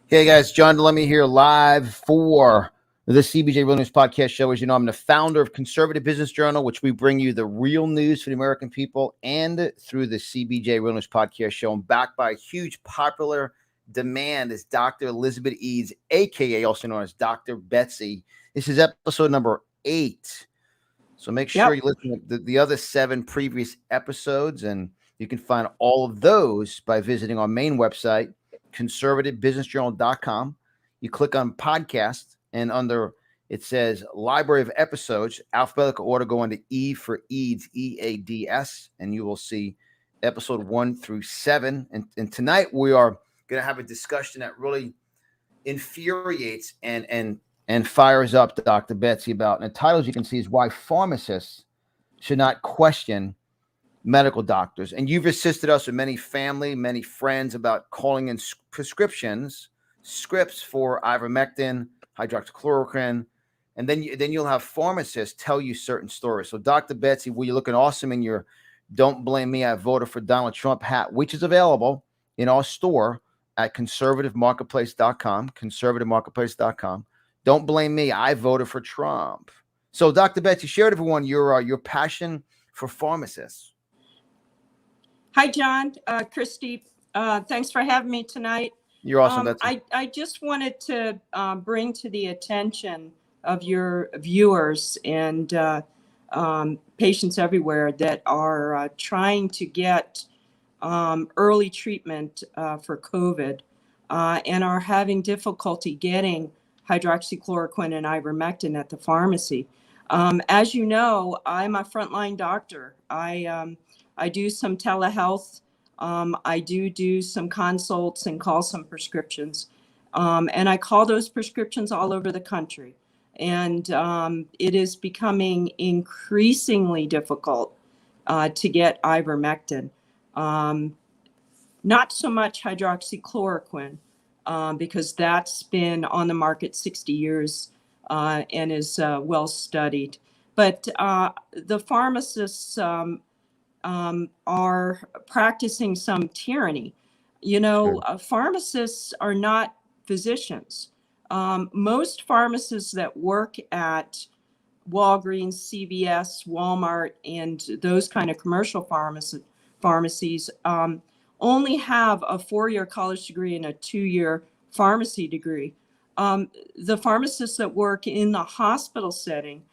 Hey guys, John Delemmy here live for the CBJ Real News Podcast Show. As you know, I'm the founder of Conservative Business Journal, which we bring you the real news for the American people, and through the CBJ Real News Podcast Show. I'm backed by a huge popular demand is Dr. Elizabeth Eads, aka also known as Dr. Betsy. This is episode number 8. So make sure you listen to the other 7 previous episodes, and you can find all of those by visiting our main website, conservativebusinessjournal.com. You click on podcast, and under it says library of episodes, alphabetical order, go into E for Eads, EADS, and you will see episode 1 through 7. And tonight we are going to have a discussion that really infuriates and fires up Dr. Betsy about. And the title, as you can see, is Why Pharmacists Should Not Question Medical Doctors. And you've assisted us with many family, many friends about calling in prescriptions, scripts for ivermectin, hydroxychloroquine, and then you'll have pharmacists tell you certain stories. So Dr. Betsy, well, you're looking awesome in your "Don't Blame Me, I Voted for Donald Trump" hat, which is available in our store at conservativemarketplace.com, conservativemarketplace.com. Don't blame me, I voted for Trump. So Dr. Betsy, share with everyone your passion for pharmacists. Hi, John. Christy, thanks for having me tonight. You're awesome, Betsy. I just wanted to bring to the attention of your viewers and patients everywhere that are trying to get early treatment for COVID and are having difficulty getting hydroxychloroquine and ivermectin at the pharmacy. As you know, I'm a frontline doctor. I do some telehealth. I do some consults and call some prescriptions. And I call those prescriptions all over the country. And it is becoming increasingly difficult to get ivermectin. Not so much hydroxychloroquine, because that's been on the market 60 years and is well studied. But the pharmacists are practicing some tyranny. You know, pharmacists are not physicians. Most pharmacists that work at Walgreens, CVS, Walmart, and those kind of commercial pharmacies only have a 4-year college degree and a 2-year pharmacy degree. The pharmacists that work in the hospital setting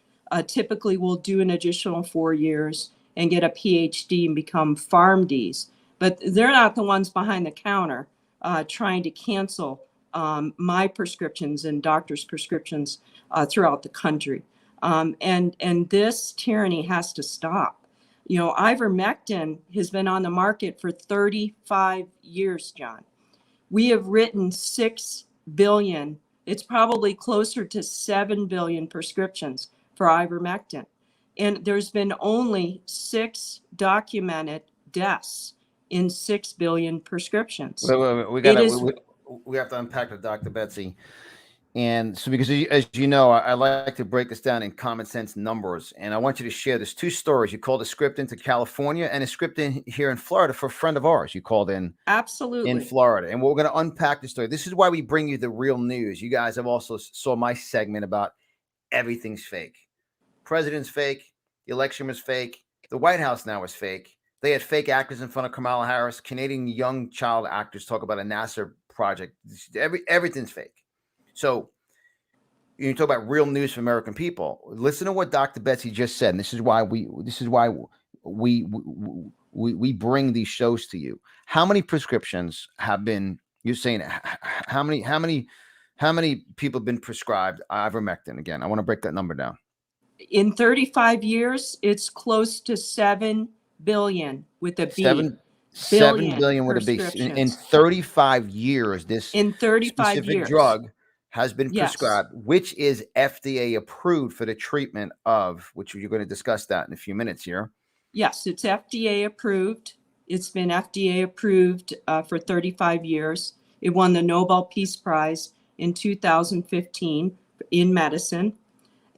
typically will do an additional 4 years and get a PhD and become PharmDs. But they're not the ones behind the counter trying to cancel my prescriptions and doctors' prescriptions throughout the country. And this tyranny has to stop. You know, ivermectin has been on the market for 35 years, John. We have written 6 billion, it's probably closer to 7 billion prescriptions for ivermectin. And there's been only 6 documented deaths in 6 billion prescriptions. Wait. We have to unpack with Dr. Betsy. And so, because as you know, I like to break this down in common sense numbers. And I want you to share this 2 stories. You called a script into California and a script in here in Florida for a friend of ours. You called in absolutely in Florida. And we're going to unpack the story. This is why we bring you the real news. You guys have also saw my segment about everything's fake. President's fake. The election was fake. The White House now is fake. They had fake actors in front of Kamala Harris. Canadian young child actors talk about a NASA project. Everything's fake. So you talk about real news for American people. Listen to what Dr. Betsy just said. And this is why we bring these shows to you. How many prescriptions have been? You're saying how many people have been prescribed ivermectin? Again, I want to break that number down. In 35 years, it's close to 7 billion with a B. 7 billion with a B. In 35 years, this specific drug has been prescribed, which is FDA approved for the treatment of, which you're going to discuss that in a few minutes here. Yes, it's FDA approved. It's been FDA approved for 35 years. It won the Nobel Peace Prize in 2015 in medicine.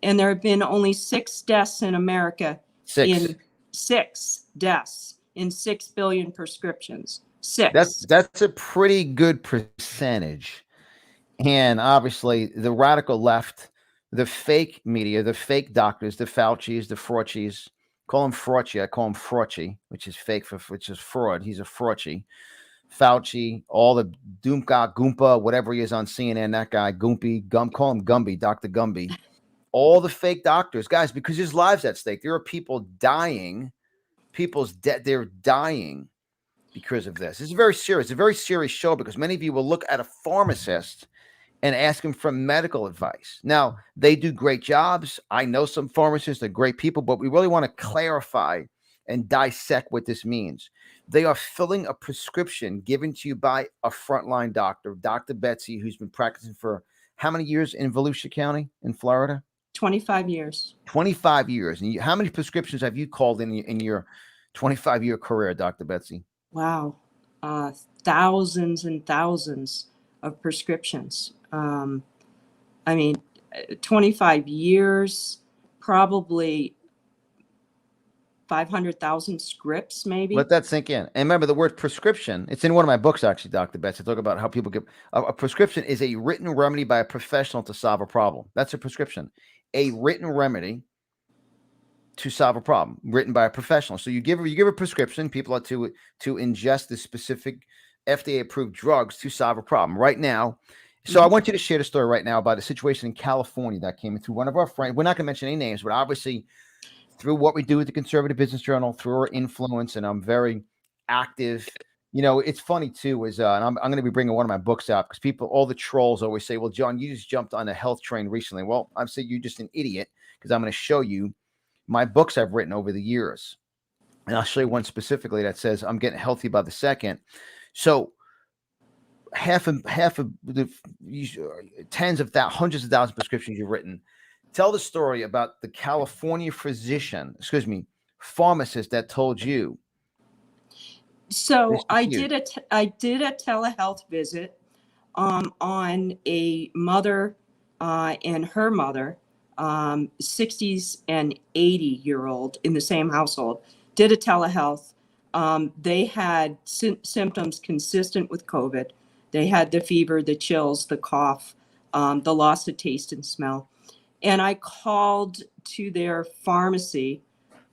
And there have been only 6 deaths in America. 6 deaths in 6 billion prescriptions. 6. That's a pretty good percentage. And obviously, the radical left, the fake media, the fake doctors, the Faucis, the Frauchis, call him Frauchi. I call him Frauchi, which is fake, which is fraud. He's a Frauchi. Fauci, all the Doomka, Goompa, whatever he is on CNN, that guy, call him Gumby, Dr. Gumby. All the fake doctors, guys, because his lives at stake. There are people dying, they're dying because of this. It's very serious. It's a very serious show because many of you will look at a pharmacist and ask them for medical advice. Now, they do great jobs. I know some pharmacists are great people, but we really want to clarify and dissect what this means. They are filling a prescription given to you by a frontline doctor, Dr. Betsy, who's been practicing for how many years in Volusia County in Florida? 25 years. 25 years. And how many prescriptions have you called in your 25-year career, Dr. Betsy? Wow. Thousands and thousands of prescriptions. I mean, 25 years, probably 500,000 scripts, maybe. Let that sink in. And remember the word prescription. It's in one of my books, actually, Dr. Betts. I talk about how people get a prescription is a written remedy by a professional to solve a problem. That's a prescription. A written remedy to solve a problem written by a professional. So you give a prescription. People are to ingest the specific FDA approved drugs to solve a problem. Right now, so I want you to share the story right now about a situation in California that came through one of our friends. We're not going to mention any names, but obviously through what we do with the Conservative Business Journal, through our influence, and I'm very active. You know, it's funny too, and I'm going to be bringing one of my books out because all the trolls always say, well, John, you just jumped on the health train recently. Well, I'm saying you're just an idiot because I'm going to show you my books I've written over the years. And I'll show you one specifically that says I'm getting healthy by the second. So half of the hundreds of thousands of prescriptions you've written. Tell the story about the California pharmacist that told you. So I did a telehealth visit on a mother and her mother, 60s and 80-year-old in the same household, did a telehealth. They had symptoms consistent with COVID. They had the fever, the chills, the cough, the loss of taste and smell. And I called to their pharmacy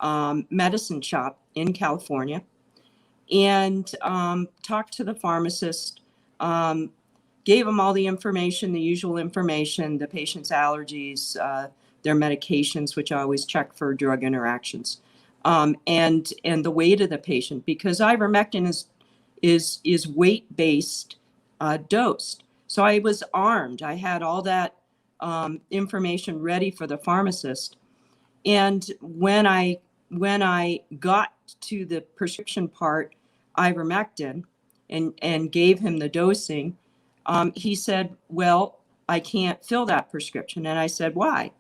medicine shop in California and talked to the pharmacist, gave them all the information, the usual information, the patient's allergies, their medications, which I always check for drug interactions, and the weight of the patient, because ivermectin is weight-based dosed. So I was armed. I had all that information ready for the pharmacist. And when I got to the prescription part, ivermectin, and gave him the dosing, he said, well, I can't fill that prescription. And I said, why?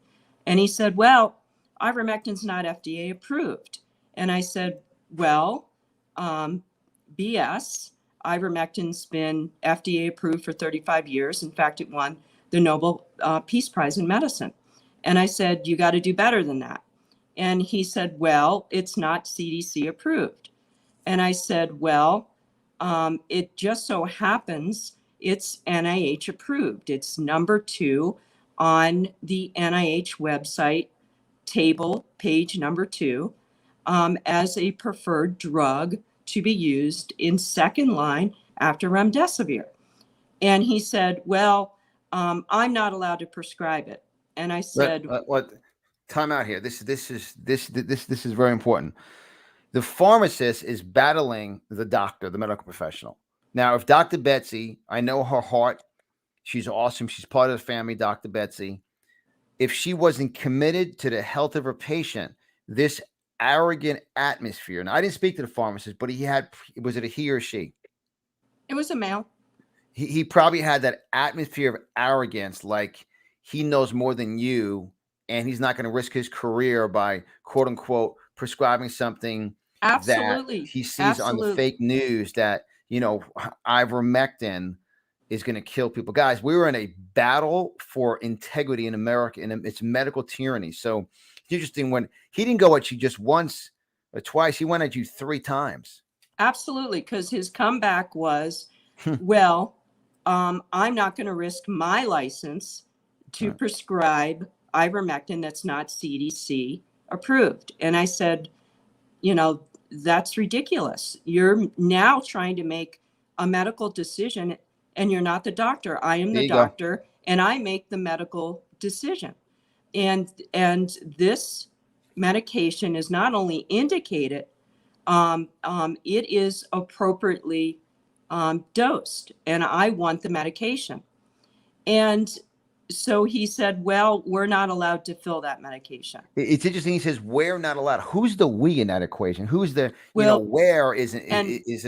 And he said, well, ivermectin's not FDA approved. And I said, well, BS. Ivermectin's been FDA approved for 35 years. In fact, it won the Nobel Peace Prize in Medicine. And I said, you got to do better than that. And he said, well, it's not CDC approved. And I said, well, it just so happens it's NIH approved. It's number 2 on the NIH website table, page number 2, as a preferred drug to be used in second line after remdesivir. And he said, well, I'm not allowed to prescribe it. And I said, what? Time out here. This is very important. The pharmacist is battling the doctor, the medical professional. Now, if Dr. Betsy, I know her heart, she's awesome. She's part of the family, Dr. Betsy. If she wasn't committed to the health of her patient, this arrogant atmosphere. Now, I didn't speak to the pharmacist, but was it a he or she? It was a male. He probably had that atmosphere of arrogance, like he knows more than you, and he's not going to risk his career by quote unquote prescribing something Absolutely. that he sees on the fake news that, ivermectin is going to kill people. Guys, we were in a battle for integrity in America, and it's medical tyranny. So it's interesting when he didn't go at you just once or twice, he went at you 3 times. Absolutely, because his comeback was, well, I'm not going to risk my license to prescribe ivermectin that's not CDC approved. And I said, that's ridiculous. You're now trying to make a medical decision, and you're not the doctor. I am There the you go. doctor, and I make the medical decision. And this medication is not only indicated, it is appropriately dosed, and I want the medication. And so he said, well, we're not allowed to fill that medication. It's interesting. He says we're not allowed. Who's the we in that equation? Who's the Well, where and is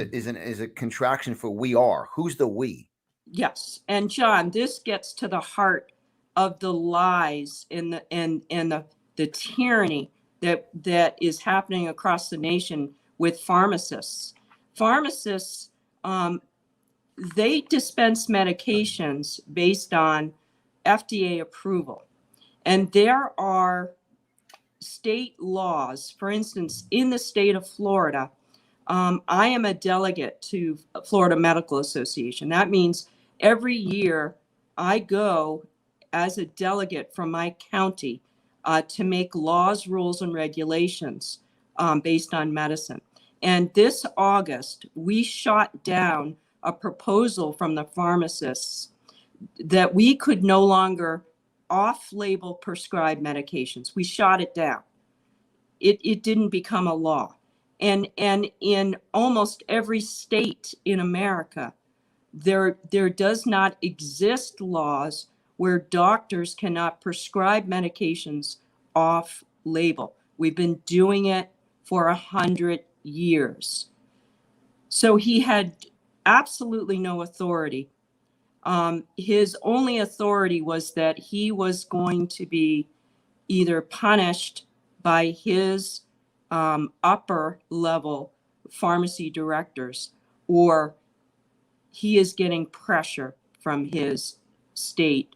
a contraction for we are. Who's the we? yes, and John, this gets to the heart of the lies and the tyranny that is happening across the nation with pharmacists. Pharmacists, they dispense medications based on FDA approval. And there are state laws, for instance, in the state of Florida, I am a delegate to Florida Medical Association. That means every year I go as a delegate from my county to make laws, rules, and regulations based on medicine. And this August, we shot down a proposal from the pharmacists that we could no longer off-label prescribe medications. We shot it down. It didn't become a law. And in almost every state in America, there does not exist laws where doctors cannot prescribe medications off-label. We've been doing it for 100 years. So he had absolutely no authority. His only authority was that he was going to be either punished by his upper level pharmacy directors, or he is getting pressure from his state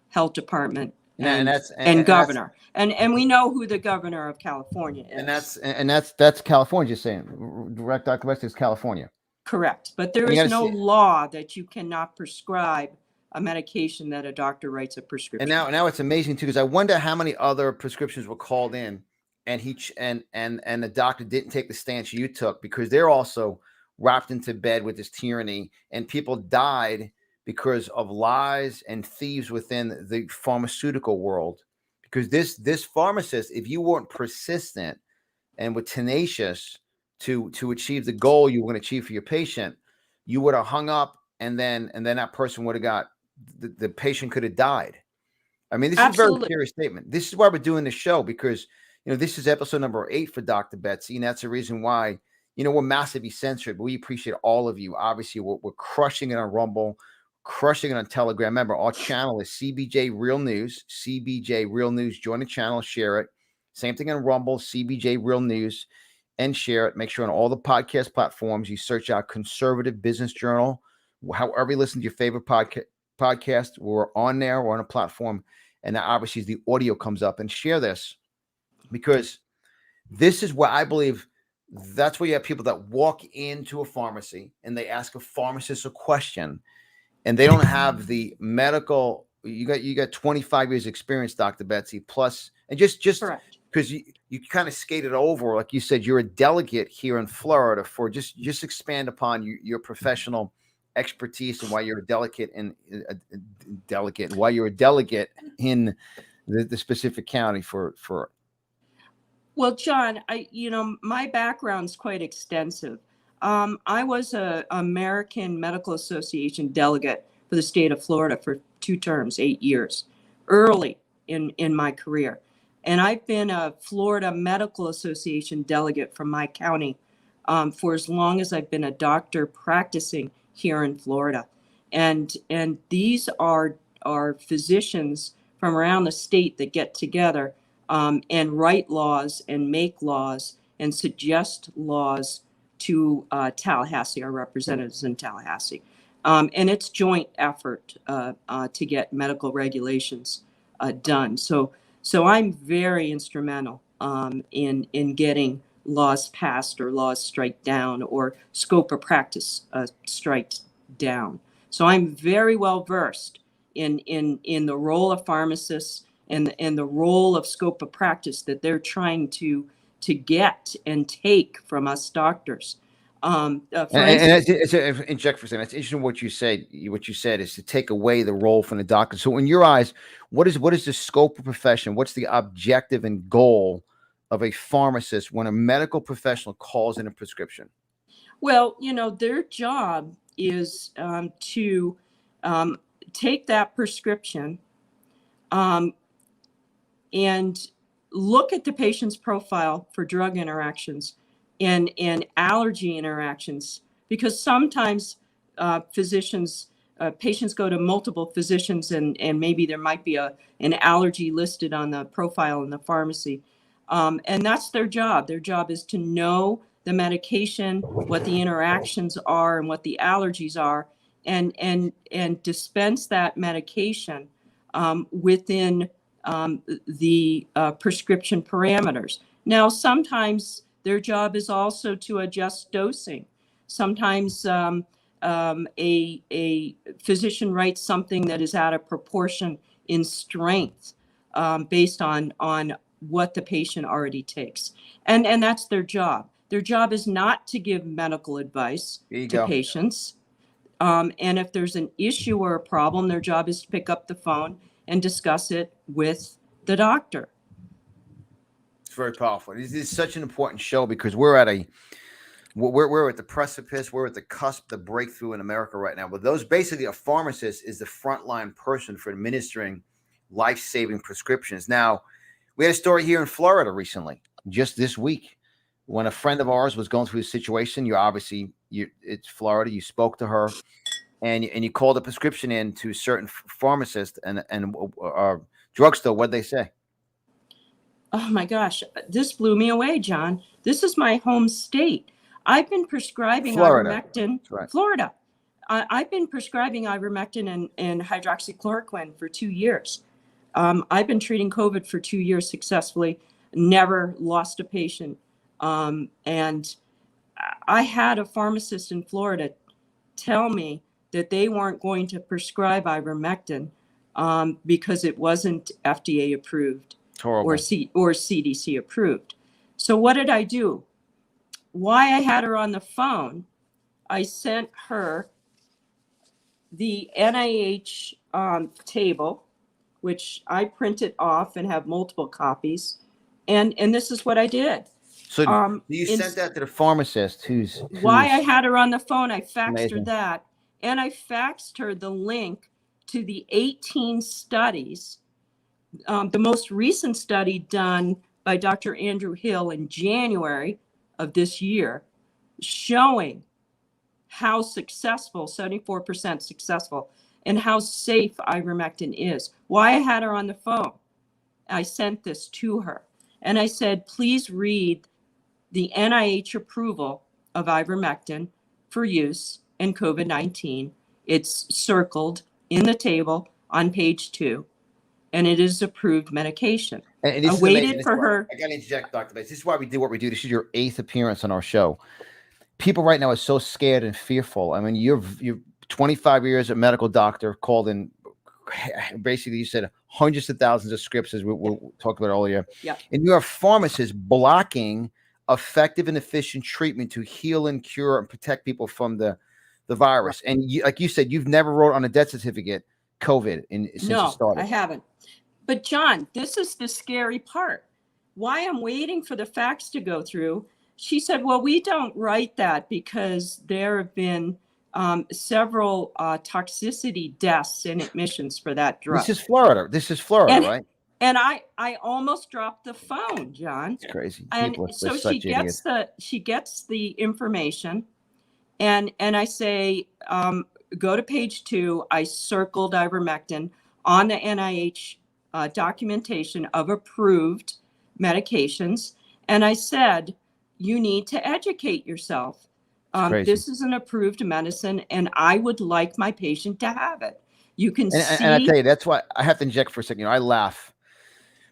health department and governor. And we know who the governor of California is. And that's California. Just saying, direct Dr. West is California. Correct, but there is no law that you cannot prescribe a medication that a doctor writes a prescription. And now it's amazing too, because I wonder how many other prescriptions were called in, and the doctor didn't take the stance you took, because they're also wrapped into bed with this tyranny, and people died because of lies and thieves within the pharmaceutical world. Because this pharmacist, if you weren't persistent and were tenacious to achieve the goal you were going to achieve for your patient, you would have hung up, and then that person would have got the patient could have died. I mean, this Absolutely. is a very serious statement. This is why we're doing this show, because this is episode number 8 for Dr. Betsy, and that's the reason why we're massively censored. But we appreciate all of you. Obviously, we're crushing it on Rumble, crushing it on Telegram. Remember, our channel is CBJ Real News. CBJ Real News. Join the channel, share it. Same thing on Rumble, CBJ Real News, and share it. Make sure on all the podcast platforms you search out Conservative Business Journal. However you listen to your favorite podcast, we're on there. We're on a platform, and now obviously the audio comes up. And share this, because this is what I believe. That's where you have people that walk into a pharmacy and they ask a pharmacist a question, and they don't have the medical. You got 25 years experience, Dr. Betsy, plus, and just because you kind of skated over, like you said, you're a delegate here in Florida for just expand upon your professional expertise and why you're a delegate in the specific county for. Well, John, my background's quite extensive. I was a American Medical Association delegate for the state of Florida for 2 terms, 8 years, early in my career. And I've been a Florida Medical Association delegate from my county for as long as I've been a doctor practicing here in Florida. And these are physicians from around the state that get together and write laws and make laws and suggest laws to Tallahassee, our representatives in Tallahassee. And it's joint effort to get medical regulations done. So I'm very instrumental in getting laws passed or laws strike down or scope of practice strike down. So I'm very well versed in the role of pharmacists and the role of scope of practice that they're trying to get and take from us doctors. For instance, Inject for a second. That's interesting what you said. What you said is to take away the role from the doctor. So, in your eyes, what is the scope of profession? What's the objective and goal of a pharmacist when a medical professional calls in a prescription? well, their job is to take that prescription um, and look at the patient's profile for drug interactions and allergy interactions, because sometimes patients go to multiple physicians and maybe there might be an allergy listed on the profile in the pharmacy. And that's their job. Their job is to know the medication, what the interactions are and what the allergies are, and dispense that medication within the prescription parameters. Now, sometimes their job is also to adjust dosing. Sometimes a physician writes something that is out of proportion in strength based on what the patient already takes. And that's their job. Their job is not to give medical advice to patients. And if there's an issue or a problem, their job is to pick up the phone and discuss it with the doctor. It's very powerful. This is such an important show because we're at the precipice. We're at the cusp, the breakthrough in America right now. But those basically, a pharmacist is the frontline person for administering life-saving prescriptions. Now, we had a story here in Florida recently, just this week, when a friend of ours was going through a situation. It's Florida. You spoke to her, and you called a prescription in to a certain pharmacist and drugstore. What'd they say? Oh my gosh, this blew me away, John. This is my home state. I've been prescribing ivermectin. Right. Florida. I've been prescribing ivermectin and hydroxychloroquine for 2 years. I've been treating COVID for 2 years successfully, never lost a patient. And I had a pharmacist in Florida tell me that they weren't going to prescribe ivermectin because it wasn't FDA approved or CDC approved. So what did I do? Why I had her on the phone, I sent her the NIH table, which I printed off and have multiple copies. And this is what I did. So you sent that to the pharmacist who's why I had her on the phone. I faxed her that, and I faxed her the link to the 18 studies. The most recent study done by Dr. Andrew Hill in January of this year, showing how successful, 74% successful, and how safe ivermectin is. Why I had her on the phone, I sent this to her, and I said, please read the NIH approval of ivermectin for use in COVID-19. It's circled in the table on page 2, and it is approved medication. And I waited for her. I got to interject, Dr. Bates. This is why we do what we do. This is your 8th appearance on our show. People right now are so scared and fearful. I mean, you're 25 years a medical doctor, called in. Basically, you said hundreds of thousands of scripts, as we talked about earlier. Yeah. And you're a pharmacist blocking effective and efficient treatment to heal and cure and protect people from the virus. Right. And like you said, you've never wrote on a death certificate COVID since you started. No, I haven't. But John, this is the scary part. Why I'm waiting for the facts to go through. She said, well, we don't write that because there have been several toxicity deaths and admissions for that drug. This is Florida, right? And I almost dropped the phone, John. It's crazy. And so she gets the information, and I say, go to page 2. I circled ivermectin on the NIH documentation of approved medications, and I said, you need to educate yourself. This is an approved medicine, and I would like my patient to have it. You can see. And I tell you, that's why I have to inject for a second. I laugh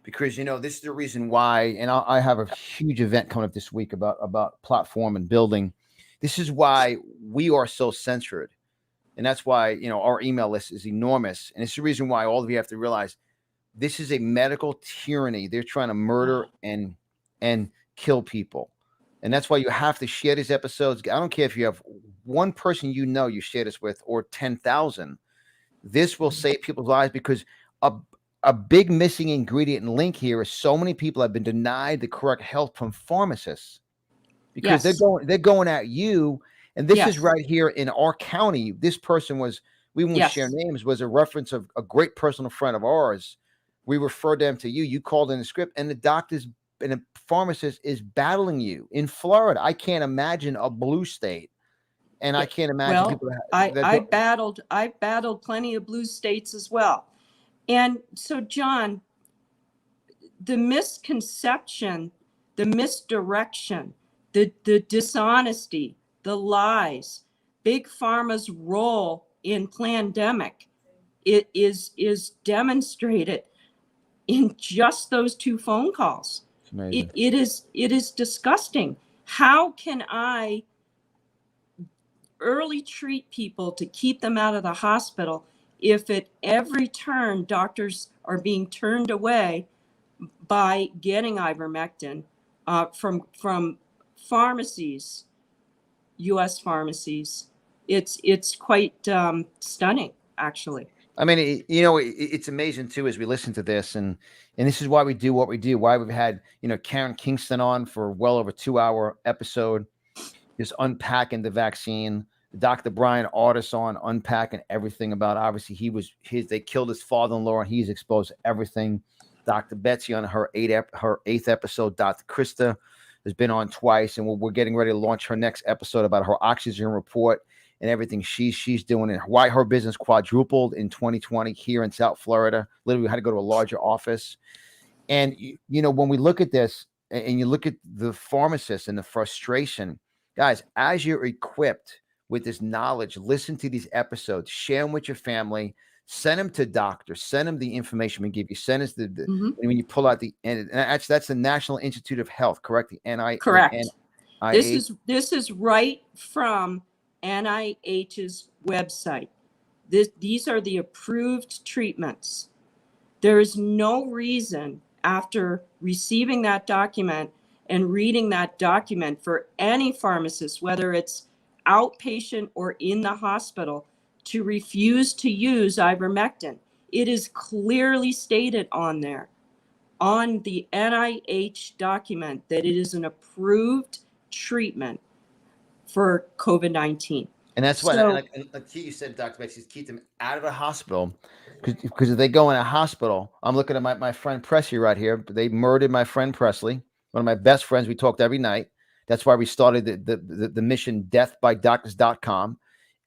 because this is the reason why. And I have a huge event coming up this week about platform and building. This is why we are so censored And that's why, our email list is enormous. And it's the reason why all of you have to realize this is a medical tyranny. They're trying to murder and kill people. And that's why you have to share these episodes. I don't care if you have one person you share this with or 10,000. This will save people's lives because a, a big missing ingredient and link here is so many people have been denied the correct help from pharmacists because Yes. they're going at you. And this is Yes. right here in our county. This person was, we won't share Yes. names, was a reference of a great personal friend of ours. We referred them to you. You called in the script, and the doctors and the pharmacist is battling you in Florida. I can't imagine a blue state, and I can't imagine Well, people I battled plenty of blue states as well. And so, John, the misconception, the misdirection, the dishonesty, the lies, big pharma's role in pandemic, it is demonstrated in just those 2 phone calls. It is disgusting. How can I early treat people to keep them out of the hospital if at every turn doctors are being turned away by getting ivermectin from pharmacies, U.S. pharmacies? It's quite stunning, actually. I mean, it's amazing too as we listen to this, and this is why we do what we do. Why we've had Karen Kingston on for well over 2-hour episode, just unpacking the vaccine. Dr. Brian Artis on unpacking everything about. Obviously, they killed his father-in-law, and he's exposed everything. Dr. Betsy on her eighth episode. Dr. Krista has been on twice, and we're getting ready to launch her next episode about her oxygen report and everything she's doing, and why her business quadrupled in 2020 here in South Florida. Literally, we had to go to a larger office. And when we look at this, and you look at the pharmacists and the frustration, guys, as you're equipped with this knowledge, listen to these episodes, share them with your family, send them to doctors, send them the information we give you. Send us when you pull out and that's the National Institute of Health, correct? Correct. NIH. This is right from NIH's website. These are the approved treatments. There is no reason after receiving that document and reading that document for any pharmacist, whether it's outpatient or in the hospital, to refuse to use ivermectin. It is clearly stated on there, on the NIH document, that it is an approved treatment for COVID-19. And that's why, like you said, Dr. Betsy, keep them out of the hospital. Because if they go in a hospital, I'm looking at my friend Presley right here. They murdered my friend Presley, one of my best friends. We talked every night. That's why we started the mission deathbydoctors.com.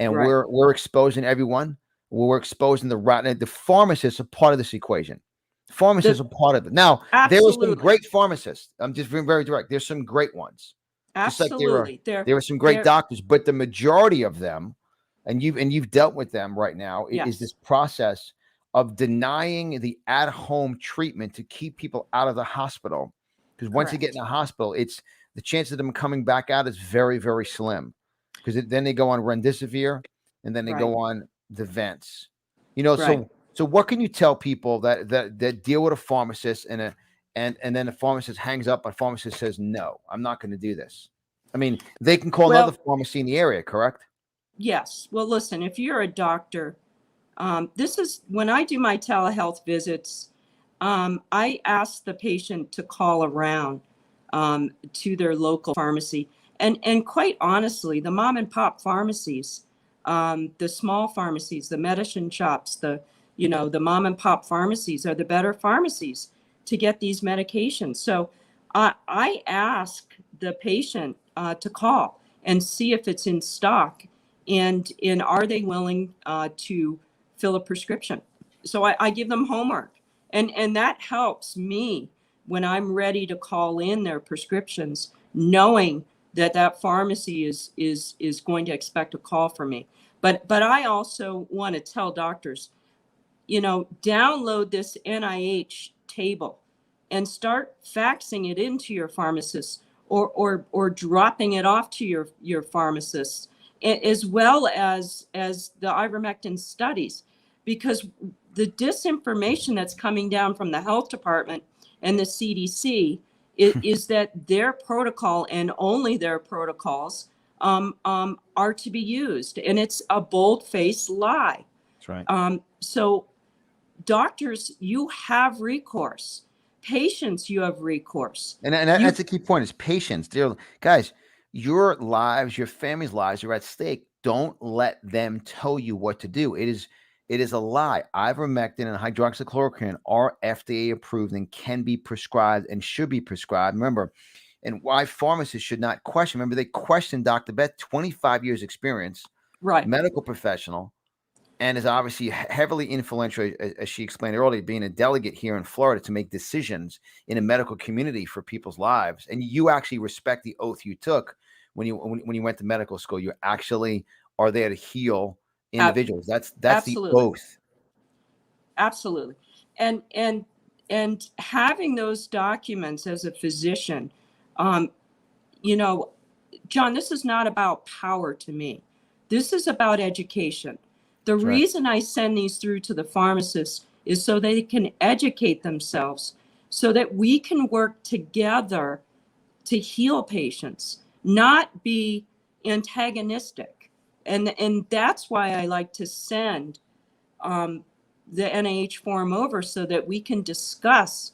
And right. we're exposing everyone. We're exposing the pharmacists are part of this equation. Pharmacists are part of it. Now, there are some great pharmacists. I'm just being very direct. There's some great ones. Absolutely. Just like there are some great doctors, but the majority of them, and you've dealt with them right now, is this process of denying the at-home treatment to keep people out of the hospital. Because once you get in the hospital, it's the chance of them coming back out is very, very slim. Because then they go on remdesivir, and then they go on the vents. So what can you tell people that deal with a pharmacist and then the pharmacist hangs up, a pharmacist says, no, I'm not going to do this? I mean, they can call another pharmacy in the area, correct? Yes. Well, listen, if you're a doctor, this is when I do my telehealth visits, I ask the patient to call around to their local pharmacy. And quite honestly, the mom and pop pharmacies, the small pharmacies, the medicine shops, the mom and pop pharmacies are the better pharmacies to get these medications. So I ask the patient to call and see if it's in stock, and are they willing to fill a prescription. So I give them homework, and that helps me when I'm ready to call in their prescriptions, knowing that pharmacy is going to expect a call from me. But I also want to tell doctors, download this NIH table and start faxing it into your pharmacists or dropping it off to your pharmacists as well as the ivermectin studies, because the disinformation that's coming down from the health department and the CDC is that their protocol and only their protocols are to be used, and it's a bold-faced lie. That's right. So doctors, you have recourse. Patients, you have recourse. And that's a key point, is patience. Dear guys, your lives, your family's lives are at stake. Don't let them tell you what to do. It is a lie. Ivermectin and hydroxychloroquine are FDA approved and can be prescribed and should be prescribed. Remember, and why pharmacists should not question. Remember, they questioned Dr. Beth, 25 years experience, Right. medical professional, and is obviously heavily influential, as she explained earlier, being a delegate here in Florida to make decisions in a medical community for people's lives. And you actually respect the oath you took when you went to medical school. You actually are there to heal individuals. That's absolutely. the oath. Absolutely. And having those documents as a physician, you know, John, this is not about power to me. This is about education. The That's reason I send these through to the pharmacists is so they can educate themselves, so that we can work together to heal patients, not be antagonistic. And that's why I like to send the NIH form over, so that we can discuss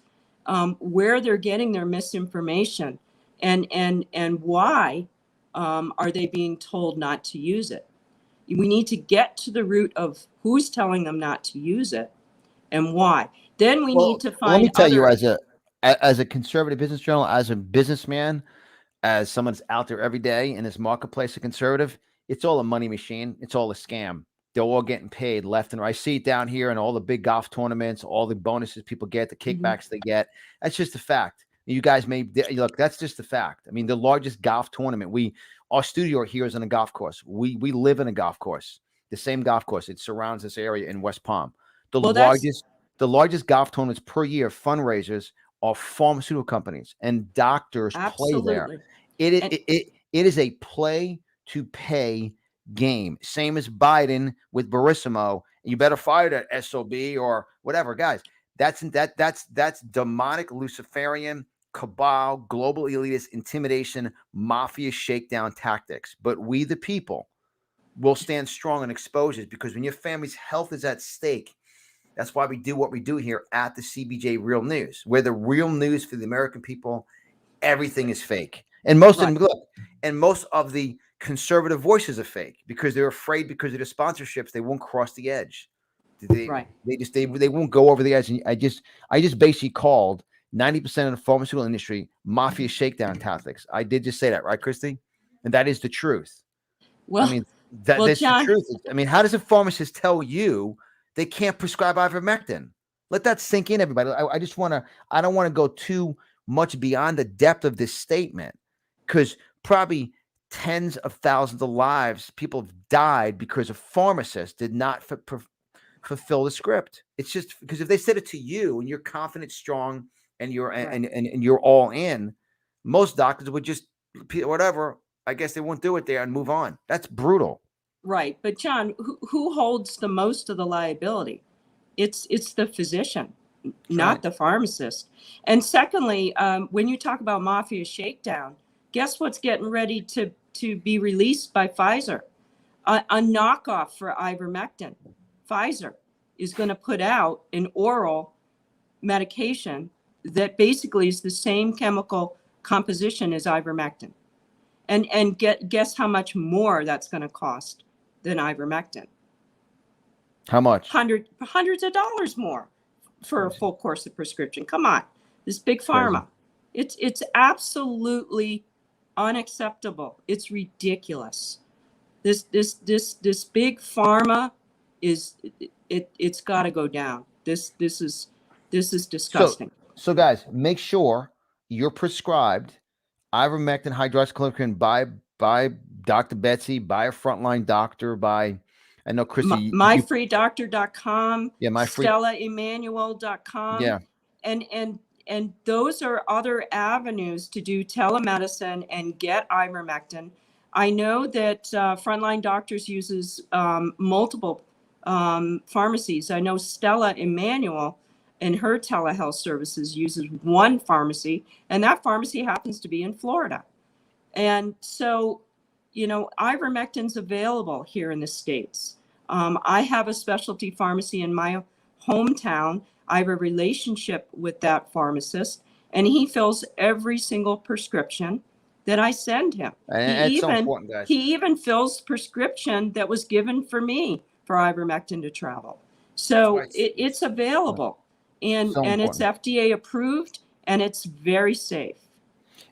where they're getting their misinformation, and why are they being told not to use it. We need to get to the root of who's telling them not to use it and why. Then we need to find let me tell you, other. as a conservative business journal, as a businessman, as someone that's out there every day in this marketplace, a conservative, it's all a money machine. It's all a scam. They're all getting paid left and right. I see it down here in all the big golf tournaments, all the bonuses people get, the kickbacks they get. That's just a fact. You guys may look. That's just a fact. I mean, the largest golf tournament. Our studio here is on a golf course. We live in a golf course, the same golf course. It surrounds this area in West Palm. The largest golf tournaments per year, fundraisers, are pharmaceutical companies and doctors play there. Absolutely. It is a play to pay game. Same as Biden with Barissimo. You better fire that SOB or whatever, guys. That's demonic Luciferian cabal, global elitist intimidation, mafia shakedown tactics. But we, the people, will stand strong in exposures, because when your family's health is at stake, that's why we do what we do here at the CBJ Real News. We're the real news for the American people. Everything is fake. And most of the conservative voices are fake, because they're afraid, because of the sponsorships, they won't cross the edge. They won't go over the edge. And I just basically called 90% of the pharmaceutical industry mafia shakedown tactics. I did just say that, right, Christy? And that is the truth. Well, I mean, that's John, the truth. I mean, how does a pharmacist tell you they can't prescribe ivermectin? Let that sink in, everybody. I don't want to go too much beyond the depth of this statement, because probably tens of thousands of lives, people have died because a pharmacist did not fulfill the script. It's just because if they said it to you and you're confident, strong, and you're and you're all in, most doctors would just whatever. I guess they won't do it there and move on. That's brutal. Right. But John, who holds the most of the liability? It's the physician, not the pharmacist. And secondly, when you talk about mafia shakedown, guess what's getting ready to be released by Pfizer? A knockoff for ivermectin. Pfizer is going to put out an oral medication that basically is the same chemical composition as ivermectin. And guess how much more that's going to cost than ivermectin? How much? Hundreds of dollars more for a full course of prescription. Come on, this big pharma. It's absolutely unacceptable. It's ridiculous. This big pharma it's got to go down. This is disgusting. So guys, make sure you're prescribed ivermectin, hydroxychloroquine by Dr. Betsy, by a frontline doctor, by, I know Christy, myfreedoctor.com, myfree, StellaEmmanuel.com. Yeah. And those are other avenues to do telemedicine and get ivermectin. I know that Frontline Doctors uses multiple pharmacies. I know Stella Emanuel in her telehealth services uses one pharmacy, and that pharmacy happens to be in Florida. And so, ivermectin's available here in the States. I have a specialty pharmacy in my hometown. I have a relationship with that pharmacist, and he fills every single prescription that I send him. And it's so important, guys. He even fills prescription that was given for me for ivermectin to travel. So it's available, and it's FDA approved, and it's very safe.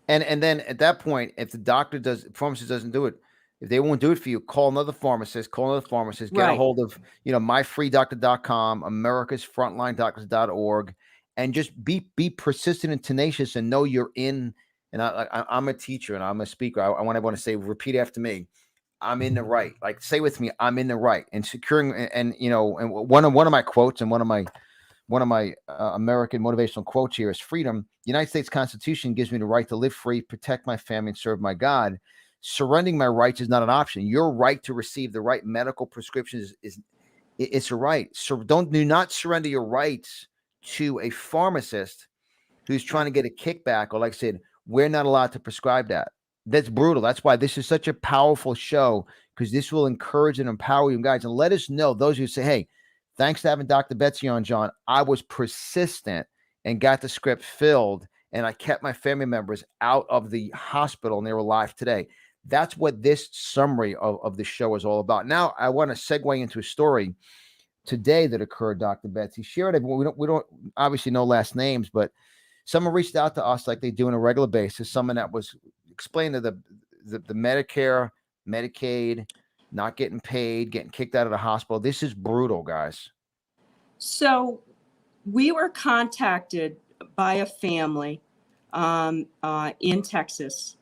And then at that point, if the pharmacist doesn't do it, if they won't do it for you, call another pharmacist, get a hold of, myfreedoctor.com, americasfrontlinedoctors.org, and just be persistent and tenacious and know you're in. And I'm a teacher and I'm a speaker. I want everyone to say, repeat after me. I'm in the right. Like, say with me, I'm in the right. And securing, and one of my quotes and one of my American motivational quotes here is freedom. The United States Constitution gives me the right to live free, protect my family, and serve my God. Surrendering my rights is not an option. Your right to receive the right medical prescriptions it's a right. So do not surrender your rights to a pharmacist who's trying to get a kickback, or, like I said, we're not allowed to prescribe that. That's brutal. That's why this is such a powerful show, because this will encourage and empower you guys, and let us know, those who say, hey, thanks to having Dr. Betsy on, John, I was persistent and got the script filled, and I kept my family members out of the hospital, and they were alive today. That's what this summary of the show is all about. Now, I want to segue into a story today that occurred, Dr. Betsy. Share it. We don't obviously know last names, but someone reached out to us like they do on a regular basis. Someone that was explaining the Medicare, Medicaid, not getting paid, getting kicked out of the hospital. This is brutal, guys. So we were contacted by a family in Texas,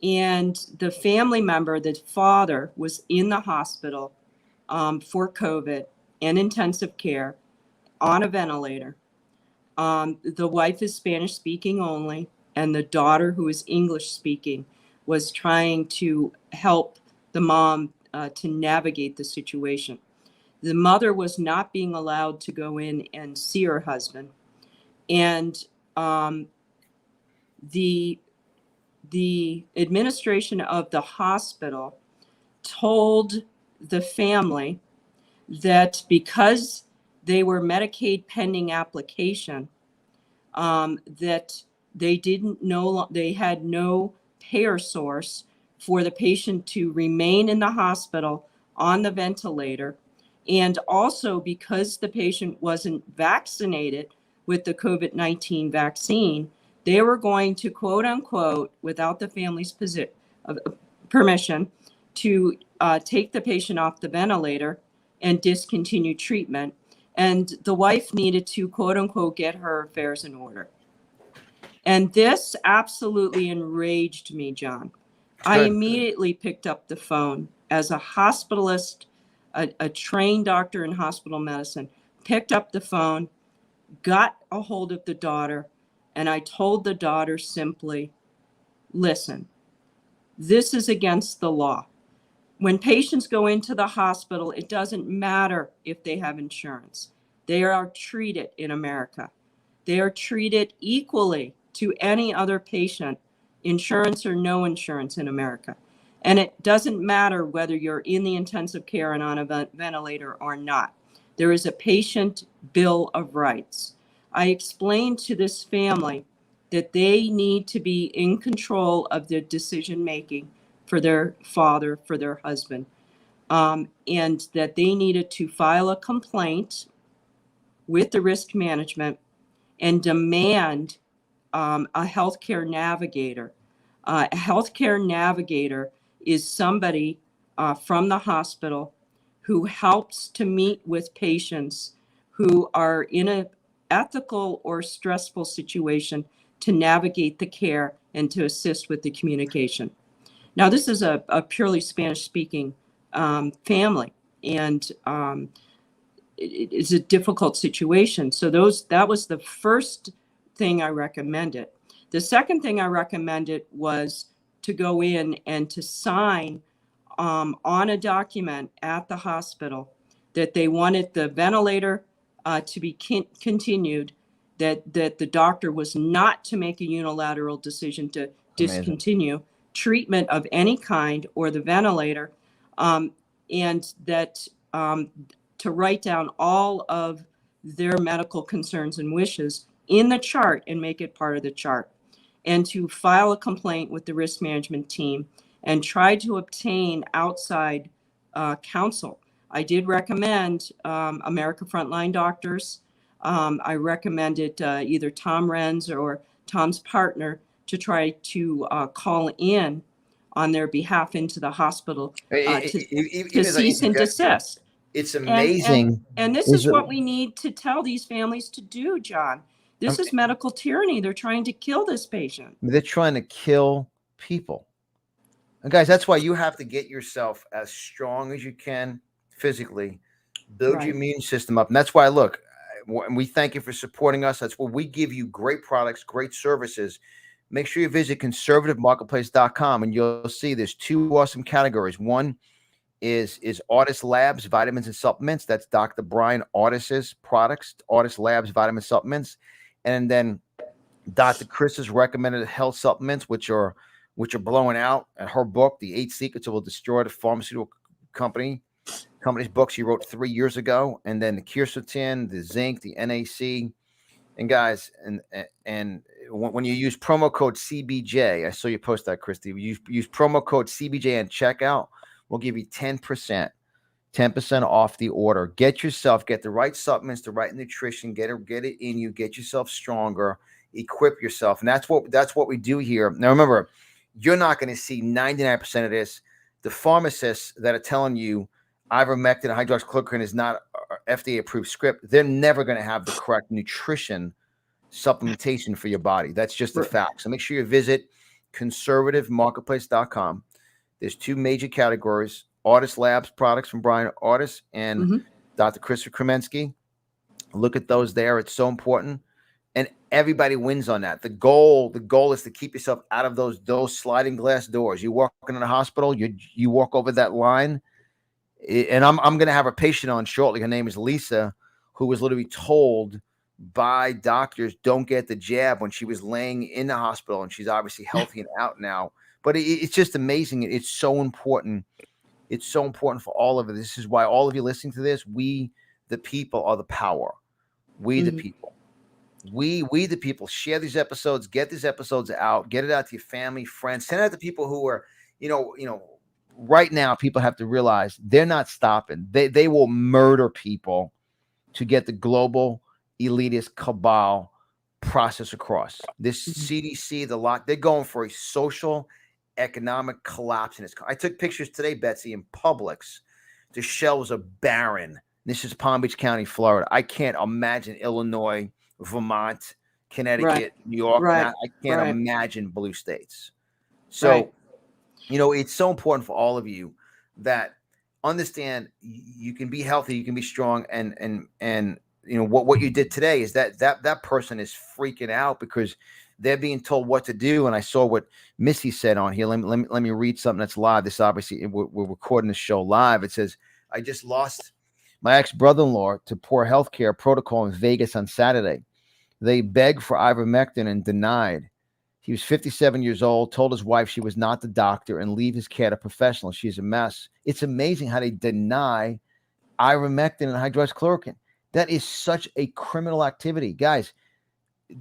and the family member, the father, was in the hospital for COVID and intensive care on a ventilator. The wife is Spanish speaking only, and the daughter, who is English speaking, was trying to help the mom to navigate the situation. The mother was not being allowed to go in and see her husband. And the administration of the hospital told the family that because they were Medicaid pending application, that they had no payer source for the patient to remain in the hospital on the ventilator. And also because the patient wasn't vaccinated with the COVID-19 vaccine, they were going to, quote unquote, without the family's permission, to take the patient off the ventilator and discontinue treatment. And the wife needed to, quote unquote, get her affairs in order. And this absolutely enraged me, John. I immediately picked up the phone as a hospitalist, a trained doctor in hospital medicine, picked up the phone, got a hold of the daughter, and I told the daughter simply, listen, this is against the law. When patients go into the hospital, it doesn't matter if they have insurance. They are treated in America. They are treated equally to any other patient, insurance or no insurance in America. And it doesn't matter whether you're in the intensive care and on a ventilator or not. There is a patient bill of rights. I explained to this family that they need to be in control of their decision-making for their father, for their husband, and that they needed to file a complaint with the risk management and demand a healthcare navigator. A healthcare navigator is somebody from the hospital who helps to meet with patients who are in an ethical or stressful situation to navigate the care and to assist with the communication. Now, this is a purely Spanish-speaking family, and it's a difficult situation. So that was the first thing I recommended. The second thing I recommended was to go in and to sign on a document at the hospital that they wanted the ventilator to be continued, that the doctor was not to make a unilateral decision to Amazing. discontinue treatment of any kind or the ventilator, and that to write down all of their medical concerns and wishes in the chart and make it part of the chart, and to file a complaint with the risk management team and try to obtain outside counsel. I did recommend America Frontline Doctors. I recommended either Tom Renz or Tom's partner to try to call in on their behalf into the hospital to cease and desist. It's amazing. And this is what we need to tell these families to do, John. This is medical tyranny. They're trying to kill this patient. They're trying to kill people. And guys, that's why you have to get yourself as strong as you can physically, build your immune system up. And that's why, look, we thank you for supporting us. That's where we give you great products, great services. Make sure you visit conservativemarketplace.com and you'll see there's two awesome categories. One is Artist Labs vitamins and supplements. That's Dr. Brian Artis's products, Artist Labs vitamin supplements. And then Dr. Chris's recommended health supplements, which are blowing out. And her book, The 8 Secrets That Will Destroy the Pharmaceutical Company's book she wrote 3 years ago. And then the quercetin, the zinc, the NAC. And guys, and when you use promo code CBJ, I saw you post that, Christy. You use promo code CBJ and checkout. We'll give you 10% off the order. Get the right supplements, the right nutrition, get it in you, get yourself stronger, equip yourself. And that's what we do here. Now, remember, you're not going to see 99% of this. The pharmacists that are telling you ivermectin and hydroxychloroquine is not an FDA approved script, they're never going to have the correct nutrition supplementation for your body. That's just a fact. So make sure you visit conservativemarketplace.com. There's two major categories: Artist Labs products from Brian Artis and Dr. Christopher Kremensky. Look at those there. It's so important. And everybody wins on that. The goal is to keep yourself out of those sliding glass doors. You walk in a hospital, you walk over that line. And I'm going to have a patient on shortly. Her name is Lisa, who was literally told by doctors, don't get the jab, when she was laying in the hospital, and she's obviously healthy and out now. But it's just amazing. It's so important. It's so important for all of it. This is why all of you listening to this, we, the people, are the power. We, the people. We the people, share these episodes, get these episodes out, get it out to your family, friends, send it out to people who are, right now, people have to realize they're not stopping. They will murder people to get the global elitist cabal process across. This CDC, the lot, they're going for a social economic collapse. I took pictures today, Betsy, in Publix. The shelves are barren. This is Palm Beach County, Florida. I can't imagine Illinois, Vermont, Connecticut, New York. I can't imagine blue states. So, it's so important for all of you that understand you can be healthy, you can be strong, and what you did today is that person is freaking out because they're being told what to do. And I saw what Missy said on here. Let me read something that's live. This obviously we're recording the show live. It says, I just lost my ex-brother-in-law to poor healthcare protocol in Vegas on Saturday. They begged for ivermectin and denied. He was 57 years old, told his wife she was not the doctor and leave his care to professional. She's a mess. It's amazing how they deny ivermectin and hydroxychloroquine. That is such a criminal activity. Guys,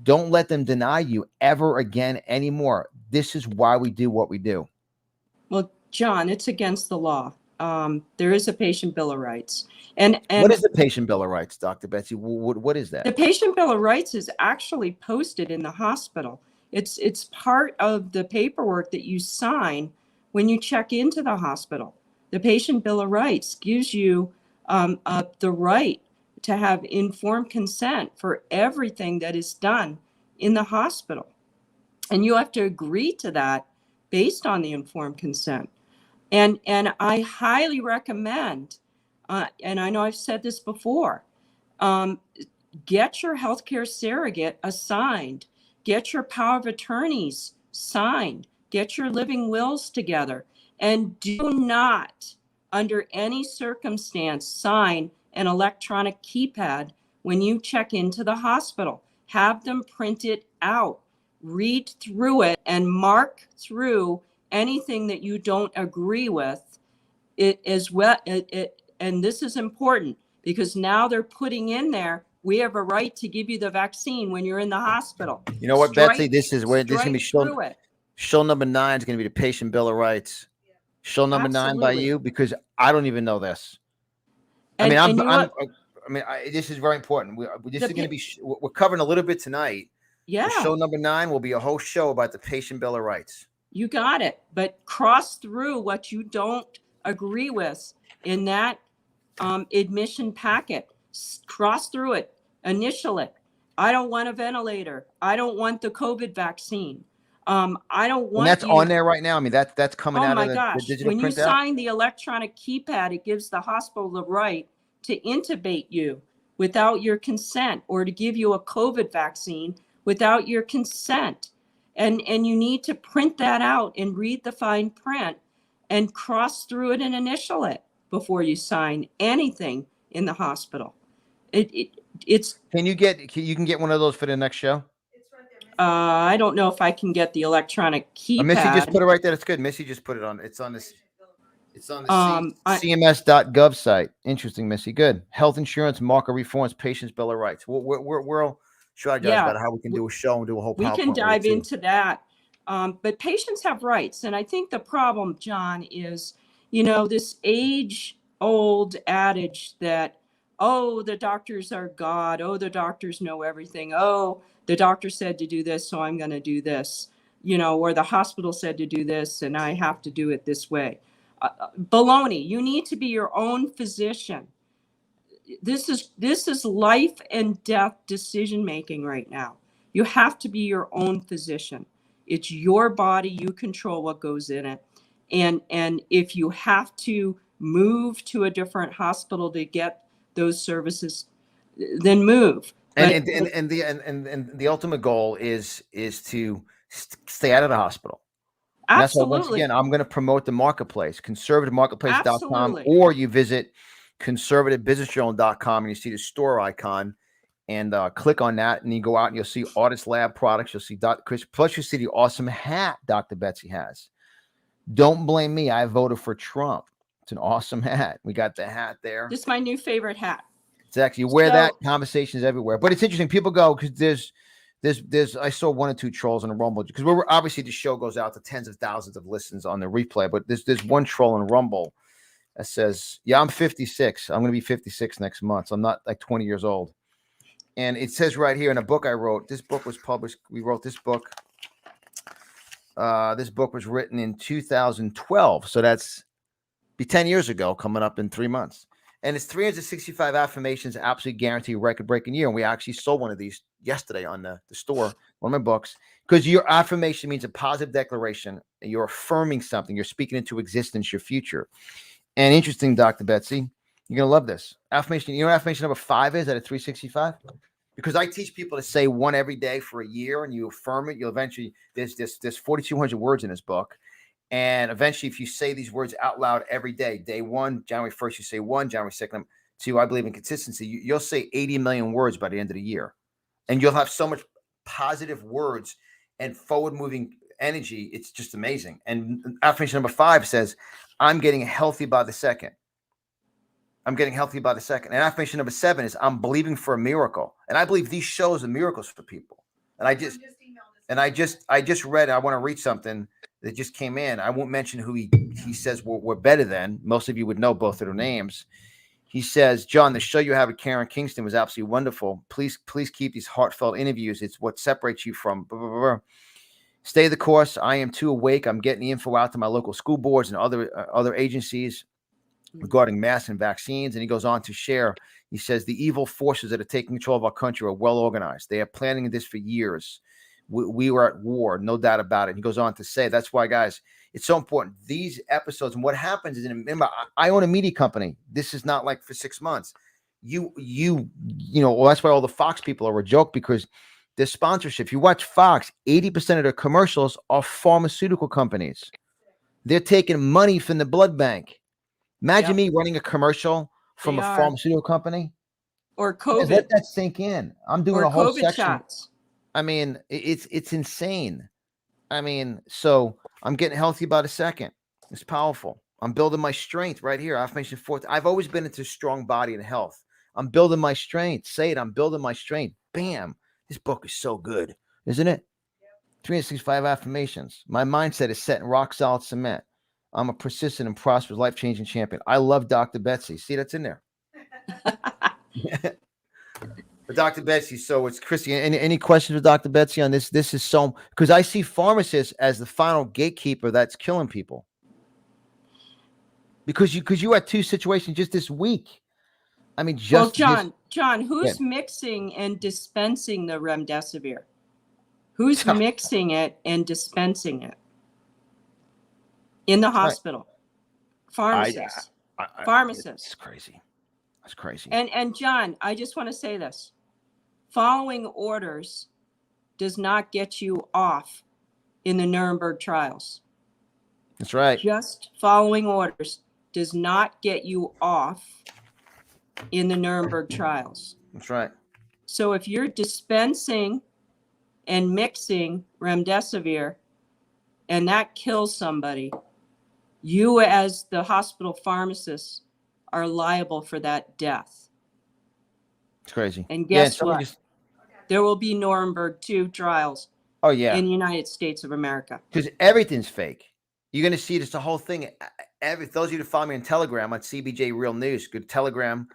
don't let them deny you ever again anymore. This is why we do what we do. Well, John, it's against the law. There is a patient bill of rights. And what is the patient bill of rights, Dr. Betsy? What is that? The patient bill of rights is actually posted in the hospital. It's part of the paperwork that you sign when you check into the hospital. The patient bill of rights gives you the right to have informed consent for everything that is done in the hospital. And you have to agree to that based on the informed consent. And I highly recommend, and I know I've said this before, get your healthcare surrogate assigned, get your power of attorneys signed get your living wills together, and do not, under any circumstance, sign an electronic keypad when you check into the hospital. Have them print it out, read through it, and mark through anything that you don't agree with. It is well, and this is important because now they're putting in there, we have a right to give you the vaccine when you're in the hospital. You know what, Betsy? This is where this is going to be shown. Show number 9 is going to be the Patient Bill of Rights. Show number 9 by you, because I don't even know this. And, I mean, this is very important. This is going to be. We're covering a little bit tonight. Yeah. Show number 9 will be a whole show about the Patient Bill of Rights. You got it. But cross through what you don't agree with in that admission packet. Cross through it. Initial it. I don't want a ventilator. I don't want the COVID vaccine. I don't want. And that's on there right now. I mean, that's coming out of the digital when printout. you sign the electronic keypad, it gives the hospital the right to intubate you without your consent, or to give you a COVID vaccine without your consent. And you need to print that out and read the fine print and cross through it and initial it before you sign anything in the hospital. It's. Can you get one of those for the next show? I don't know if I can get the electronic keypad. Missy just put it right there. It's good. Missy just put it on. It's on this. It's on the CMS.gov site. Interesting, Missy. Good. Health insurance, market reforms, patients' bill of rights. We'll strategize about how we can do a show and do a whole. We can dive into that. But patients have rights, and I think the problem, John, is this age-old adage that, oh, the doctors are God. Oh, the doctors know everything. Oh, the doctor said to do this, so I'm going to do this. Or the hospital said to do this, and I have to do it this way. Baloney. You need to be your own physician. This is life and death decision making right now. You have to be your own physician. It's your body. You control what goes in it. And if you have to move to a different hospital to get those services, then move. And the ultimate goal is to stay out of the hospital. And that's why, once again, I'm going to promote the marketplace, conservativemarketplace.com, or you visit conservativebusinessjournal.com and you see the store icon, and click on that, and you go out and you'll see Artist Lab products. You'll see Dr. Chris, plus you see the awesome hat Dr. Betsy has. Don't blame me. I voted for Trump. It's an awesome hat. We got the hat there. This is my new favorite hat. It's actually, you wear that, conversations everywhere. But it's interesting. People go, because there's I saw 1 or 2 trolls on the Rumble, because we're obviously, the show goes out to tens of thousands of listens on the replay, but there's one troll in Rumble that says, yeah, I'm 56. I'm going to be 56 next month. So I'm not like 20 years old. And it says right here in a book I wrote, this book was published. We wrote this book. This book was written in 2012. So that's be 10 years ago, coming up in 3 months. And it's 365 affirmations, absolutely guarantee record-breaking year. And we actually sold one of these yesterday on the store, one of my books, because your affirmation means a positive declaration. And you're affirming something. You're speaking into existence, your future. And interesting, Dr. Betsy, you're going to love this. Affirmation, you know what affirmation number 5 is out of 365? Because I teach people to say one every day for a year, and you affirm it. You'll eventually, there's 4,200 words in this book. And eventually, if you say these words out loud every day, day 1, January 1st, you say 1, January 2nd, 2, I believe in consistency. You'll say 80 million words by the end of the year. And you'll have so much positive words and forward-moving energy. It's just amazing. And affirmation number 5 says, I'm getting healthy by the second. I'm getting healthy by the second. And affirmation number 7 is, I'm believing for a miracle. And I believe these shows are miracles for people. And I just read, I want to read something that just came in. I won't mention who he says we're better than. Most of you would know both of their names. He says, John, the show you have with Karen Kingston was absolutely wonderful. Please keep these heartfelt interviews. It's what separates you from blah, blah, blah. Stay the course. I am too awake. I'm getting the info out to my local school boards and other agencies regarding masks and vaccines. And he goes on to share. He says, the evil forces that are taking control of our country are well organized. They are planning this for years. We were at war, no doubt about it. He goes on to say, that's why, guys, it's so important. These episodes, and what happens is, remember, I own a media company. This is not like for 6 months. Well, that's why all the Fox people are a joke, because their sponsorship. If you watch Fox, 80% of their commercials are pharmaceutical companies. They're taking money from the blood bank. Imagine me running a commercial from a pharmaceutical company. Or Guys, COVID. let that sink in. I'm doing or a whole COVID section. shots. I mean, it's insane. I mean, so I'm getting healthy about a second. It's powerful. I'm building my strength right here. Affirmation 4. I've always been into strong body and health. I'm building my strength. Say it. I'm building my strength. Bam. This book is so good, isn't it? 365 affirmations. My mindset is set in rock solid cement. I'm a persistent and prosperous, life-changing champion. I love Dr. Betsy. See, that's in there. But Dr. Betsy, so it's Christy. Any questions with Dr. Betsy on this? This is so, because I see pharmacists as the final gatekeeper that's killing people. Because you had 2 situations just this week. I mean, John, who's mixing and dispensing the remdesivir? Who's mixing it and dispensing it in the hospital? Pharmacists. Pharmacists. It's crazy. That's crazy. And John, I just want to say this. Following orders does not get you off in the Nuremberg trials. That's right. Just following orders does not get you off in the Nuremberg trials. That's right. So if you're dispensing and mixing remdesivir and that kills somebody, you as the hospital pharmacist are liable for that death. It's crazy. And guess what? There will be Nuremberg 2 trials. Oh, yeah. In the United States of America. Because everything's fake. You're going to see this, the whole thing. Those of you that follow me on Telegram on CBJ Real News, good Telegram.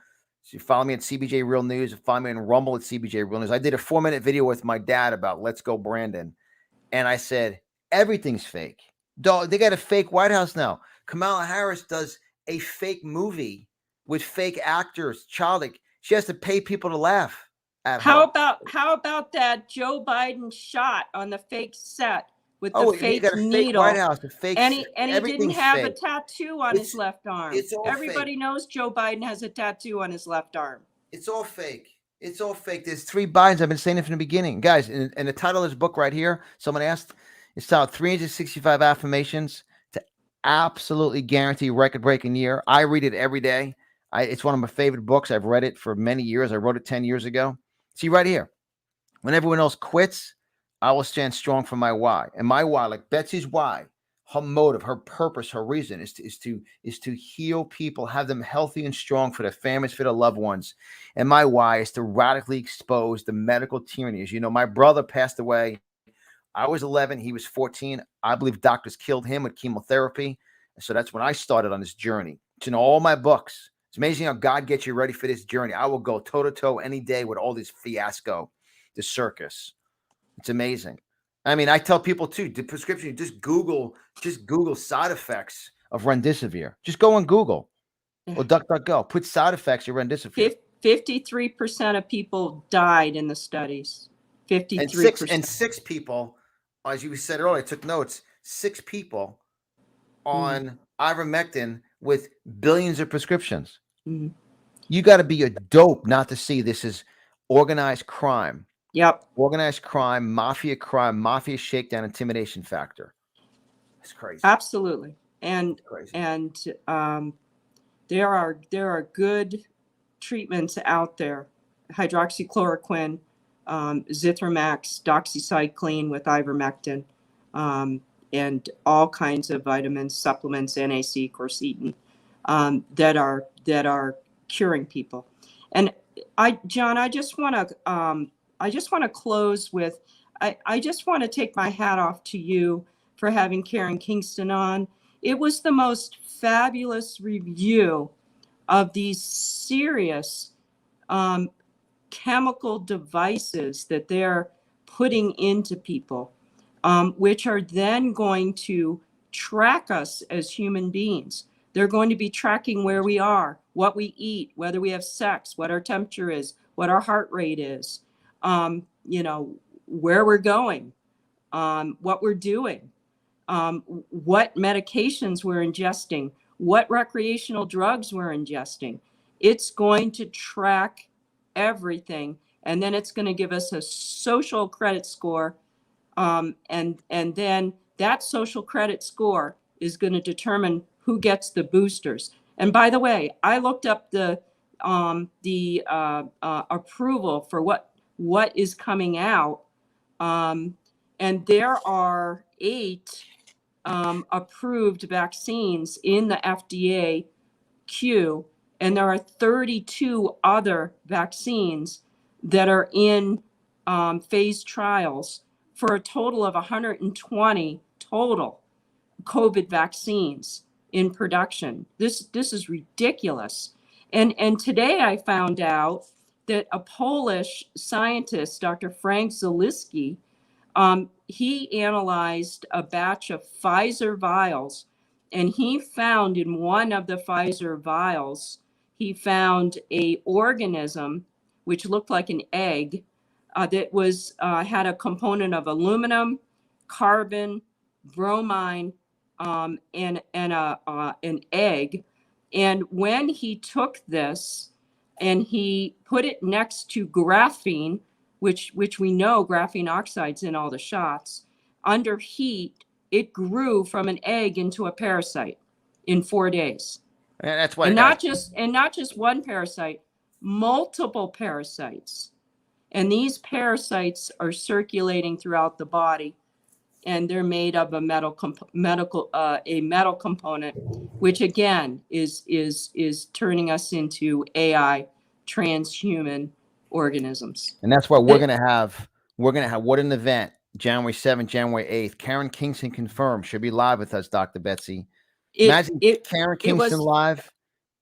So you follow me at CBJ Real News, follow me on Rumble at CBJ Real News. I did a 4-minute video with my dad about Let's Go Brandon. And I said, everything's fake. They got a fake White House now. Kamala Harris does a fake movie with fake actors, childish. She has to pay people to laugh at her. How about that Joe Biden shot on the fake set with the fake needle? White House, the fake, and he didn't have fake. a tattoo on his left arm. Everybody knows Joe Biden has a tattoo on his left arm. It's all fake. It's all fake. There's 3 Bidens. I've been saying it from the beginning. Guys, and the title of this book right here, someone asked, it's titled 365 Affirmations to Absolutely Guarantee Record-Breaking Year. I read it every day. It's one of my favorite books. I've read it for many years. I wrote it 10 years ago. See right here. When everyone else quits, I will stand strong for my why. And my why, like Betsy's why, her motive, her purpose, her reason is to heal people, have them healthy and strong for their families, for their loved ones. And my why is to radically expose the medical tyranny. As you know, my brother passed away. I was 11. He was 14. I believe doctors killed him with chemotherapy. So that's when I started on this journey. It's in all my books. It's amazing how God gets you ready for this journey. I will go toe-to-toe any day with all this fiasco, this circus. It's amazing. I mean, I tell people too, the prescription, just Google side effects of remdesivir. Just go on Google or DuckDuckGo. Put side effects of remdesivir. 53% of people died in the studies. 53%. And 6 people, as you said earlier, I took notes, 6 people on ivermectin with billions of prescriptions. Mm-hmm. You got to be a dope not to see this is organized crime. Yep. Organized crime, mafia shakedown, intimidation factor. It's crazy. Absolutely. And there are good treatments out there. Hydroxychloroquine, Zithromax, doxycycline with ivermectin, and all kinds of vitamins, supplements, NAC, quercetin, that are curing people. And John, I just want to close with, I just want to take my hat off to you for having Karen Kingston on. It was the most fabulous review of these serious chemical devices that they're putting into people, which are then going to track us as human beings. They're going to be tracking where we are, what we eat, whether we have sex, what our temperature is, what our heart rate is, where we're going, what we're doing, what medications we're ingesting, what recreational drugs we're ingesting. It's going to track everything. and then it's going to give us a social credit score, and then that social credit score is going to determine who gets the boosters. And by the way, I looked up the approval for what is coming out, and there are 8 approved vaccines in the FDA queue, and there are 32 other vaccines that are in phase trials for a total of 120 total COVID vaccines in production. This is ridiculous. And today I found out that a Polish scientist, Dr. Frank Zaliski, he analyzed a batch of Pfizer vials, and he found in one of the Pfizer vials, he found a organism which looked like an egg, that was had a component of aluminum, carbon, bromine, and an egg. And when he took this and he put it next to graphene, which we know graphene oxide's in all the shots, under heat, it grew from an egg into a parasite in 4 days. And that's why, and not just one parasite, multiple parasites. And these parasites are circulating throughout the body, and they're made of a metal component, which again is turning us into AI transhuman organisms. And that's why we're gonna have what an event, January 7th, January 8th. Karen Kingston confirmed she'll be live with us, Dr. Betsy. Imagine Karen Kingston live,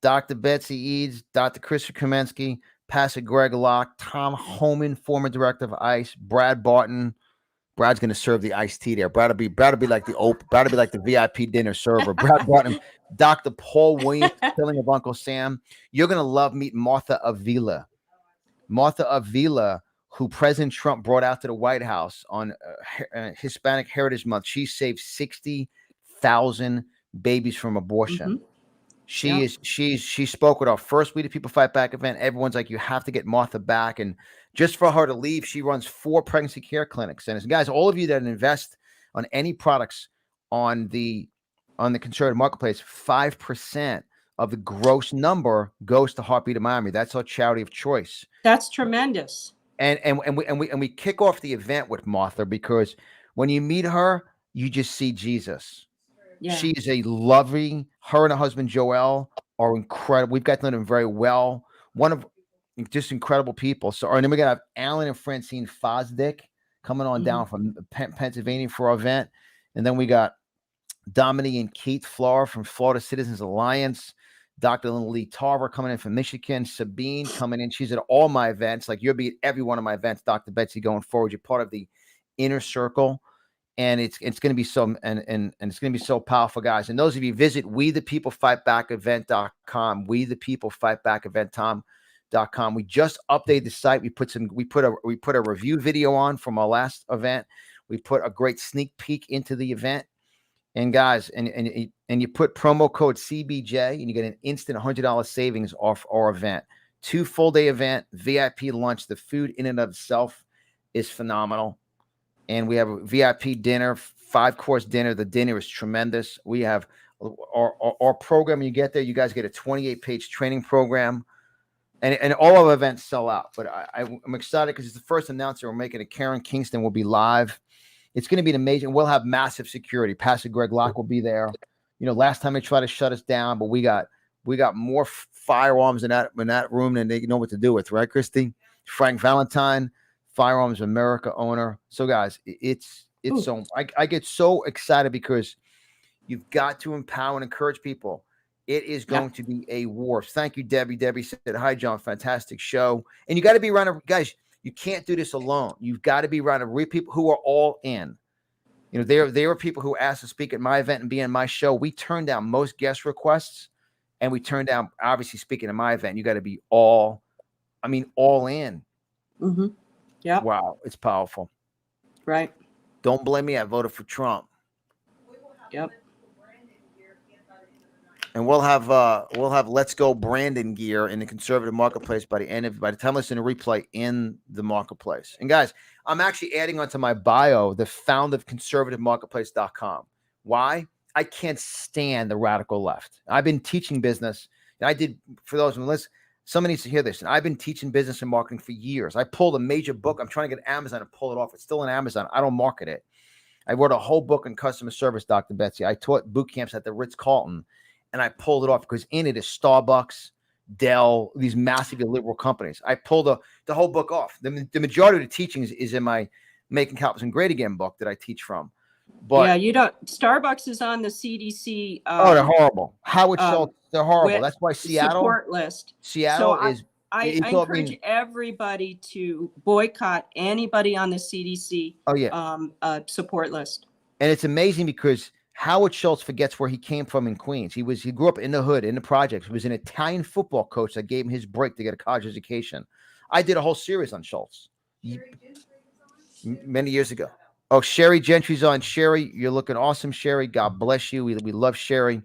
Dr. Betsy Eads, Dr. Christopher Kamensky, Pastor Greg Locke, Tom Homan, former director of ICE, Brad Barton. Brad's going to serve the iced tea there. Brad will be like the VIP dinner server. Brad Barton, Dr. Paul Williams, filling of Uncle Sam. You're going to love meeting Martha Avila. Martha Avila, who President Trump brought out to the White House on Hispanic Heritage Month. She saved 60,000 babies from abortion. Mm-hmm. She spoke with our first We the People Fight Back event. Everyone's like, you have to get Martha back. And just for her to leave, she runs 4 pregnancy care clinics. And guys, all of you that invest on any products on the conservative marketplace, 5% of the gross number goes to Heartbeat of Miami. That's our charity of choice. That's tremendous. And we kick off the event with Martha, because when you meet her, you just see Jesus. Yeah. She is a loving. Her and her husband Joel are incredible. We've got to know them very well. One of just incredible people. So, and then we're gonna have Alan and Francine Fosdick coming on down from Pennsylvania for our event, and then we got Dominique and Keith Flora from Florida Citizens Alliance. Dr. Lee Tarver coming in from Michigan. Sabine coming in. She's at all my events. Like, you'll be at every one of my events, Dr. Betsy, going forward. You're part of the inner circle. And it's going to be so and it's going to be so powerful, guys. And those of you visit WeThePeopleFightBackEvent.com, WeThePeopleFightBackEvent.com. We just updated the site. We put a review video on from our last event. We put a great sneak peek into the event. And guys, and you put promo code CBJ and you get an instant $100 savings off our event. 2 full-day event, VIP lunch. The food in and of itself is phenomenal. And we have a VIP dinner, 5-course dinner. The dinner is tremendous. We have our program. You get there, you guys get a 28-page training program. And all our events sell out. But I'm excited because it's the first announcer we're making it. Karen Kingston will be live. It's going to be an amazing. We'll have massive security. Pastor Greg Locke will be there. You know, last time they tried to shut us down, but we got more firearms in that room than they know what to do with, right, Christy? Frank Valentine, Firearms America owner. So, guys, it's so I get so excited because you've got to empower and encourage people. It is going to be a war. Thank you, Debbie. Debbie said, "Hi, John. Fantastic show." And you got to be around, guys. You can't do this alone. You've got to be around real people who are all in. You know, there are people who asked to speak at my event and be in my show. We turn down most guest requests, and we turn down obviously speaking at my event. You got to be all in. Mm-hmm. Yeah. Wow, it's powerful. Right. Don't blame me. I voted for Trump. Yep. And we'll have Let's Go Brandon gear in the conservative marketplace by the time I listen to replay in the marketplace. And guys, I'm actually adding onto my bio the founder of conservativemarketplace.com. Why? I can't stand the radical left. I've been teaching business. And I did, for those who listen, somebody needs to hear this. And I've been teaching business and marketing for years. I pulled a major book. I'm trying to get Amazon to pull it off. It's still on Amazon. I don't market it. I wrote a whole book on customer service, Dr. Betsy. I taught boot camps at the Ritz-Carlton. And I pulled it off because in it is Starbucks, Dell, these massive liberal companies. I pulled the whole book off. The majority of the teachings is in my Making Capitalism Great Again book that I teach from. But yeah, you don't. Starbucks is on the CDC. They're horrible. Howard Schultz, they're horrible. That's why Seattle support list. Seattle so is. I encourage everybody to boycott anybody on the CDC. Support list. And it's amazing because Howard Schultz forgets where he came from in Queens. He grew up in the hood, in the projects. He was an Italian football coach that gave him his break to get a college education. I did a whole series on Schultz many years ago. Oh, Sherry Gentry's on. Sherry, you're looking awesome, Sherry. God bless you. We love Sherry.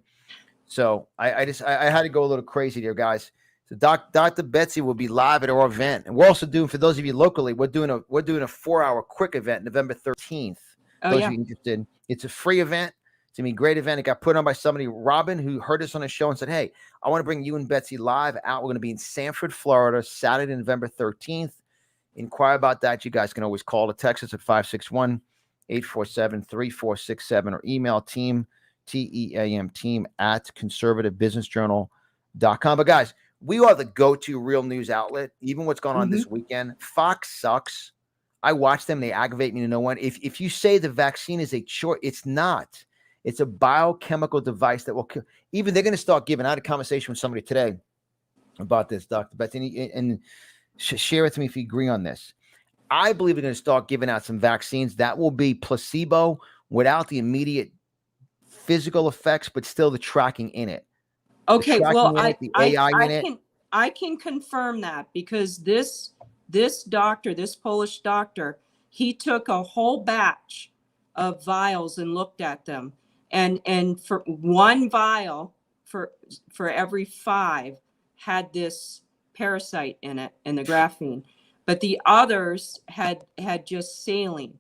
So I had to go a little crazy there, guys. So Dr. Betsy will be live at our event, and we're also doing, for those of you locally, we're doing a 4-hour quick event November 13th. Those of you interested, it's a free event. It's gonna be a great event. It got put on by somebody, Robin, who heard us on the show and said, "Hey, I want to bring you and Betsy live out. We're going to be in Sanford, Florida, Saturday, November 13th. Inquire about that. You guys can always call or text us at 561-847-3467 or email team at conservativebusinessjournal.com. But guys, we are the go-to real news outlet. Even what's going on this weekend, Fox sucks. I watch them. They aggravate me to no end. If you say the vaccine is a choice, it's not. It's a biochemical device that will kill. Even they're going to start giving. I had a conversation with somebody today about this, Dr. Betsy, and share it to me if you agree on this. I believe they're going to start giving out some vaccines that will be placebo without the immediate physical effects, but still the tracking in it. Okay, well, I can confirm that because this doctor, this Polish doctor, he took a whole batch of vials and looked at them. And for one vial for every 5 had this parasite in it, in the graphene, but the others had just saline.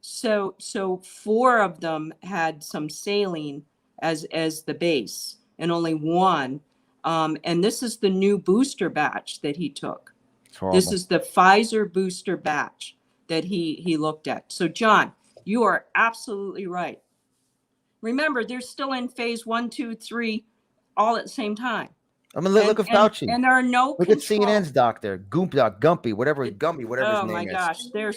So 4 of them had some saline as the base, and only 1. And this is the new booster batch that he took. This is the Pfizer booster batch that he looked at. So John, you are absolutely right. Remember, they're still in phase 1, 2, 3, all at the same time. I mean, look at Fauci. And there are no Look at CNN's doctor, Gumpy, whatever his name is. Oh my gosh, they're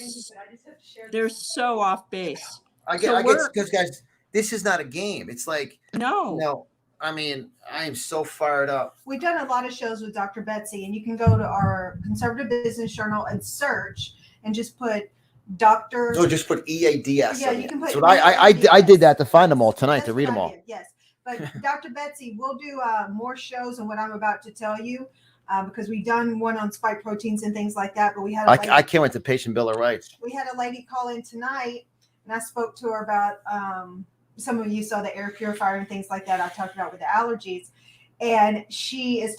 so off base. I guess because guys, this is not a game. It's like no. I mean, I am so fired up. We've done a lot of shows with Dr. Betsy, and you can go to our Conservative Business Journal and search and just put Dr. No, just put EADS. Yeah, you can put. So I did that to find them all tonight, to read them all. Yes, but Dr. Betsy, we'll do more shows on what I'm about to tell you because we've done one on spike proteins and things like that. But we had I can't wait to Patient Bill of Rights. We had a lady call in tonight, and I spoke to her about. Some of you saw the air purifier and things like that I talked about with the allergies. And she is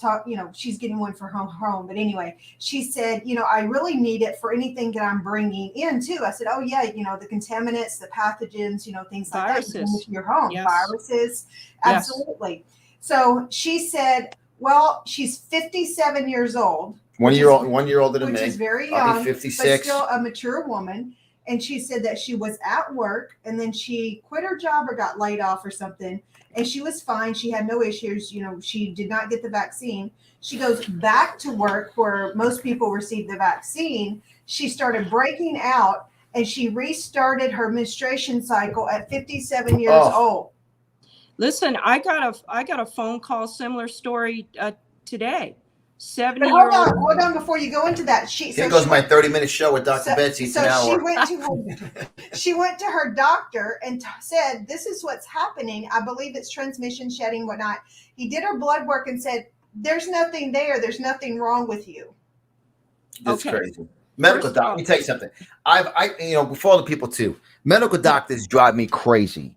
she's getting one for home. But anyway, she said, I really need it for anything that I'm bringing in too. I said, oh yeah, the contaminants, the pathogens, things like viruses. That into your home, yes. Viruses. Absolutely. Yes. So she said, well, she's 57 years old. 1 year older than me. Which is very young, I'll be 56. But still a mature woman. And she said that she was at work and then she quit her job or got laid off or something. And she was fine. She had no issues. She did not get the vaccine. She goes back to work where most people receive the vaccine. She started breaking out and she restarted her menstruation cycle at 57 years old. Listen, I got a phone call, similar story today. 70-year-old. Hold on before you go into that. Here goes my 30-minute show with Dr. Betsy. So she went to her doctor and said, this is what's happening. I believe it's transmission shedding, whatnot. He did her blood work and said, there's nothing there. There's nothing wrong with you. That's crazy. Medical doctor, let me tell you something. Before all the people too, medical doctors drive me crazy.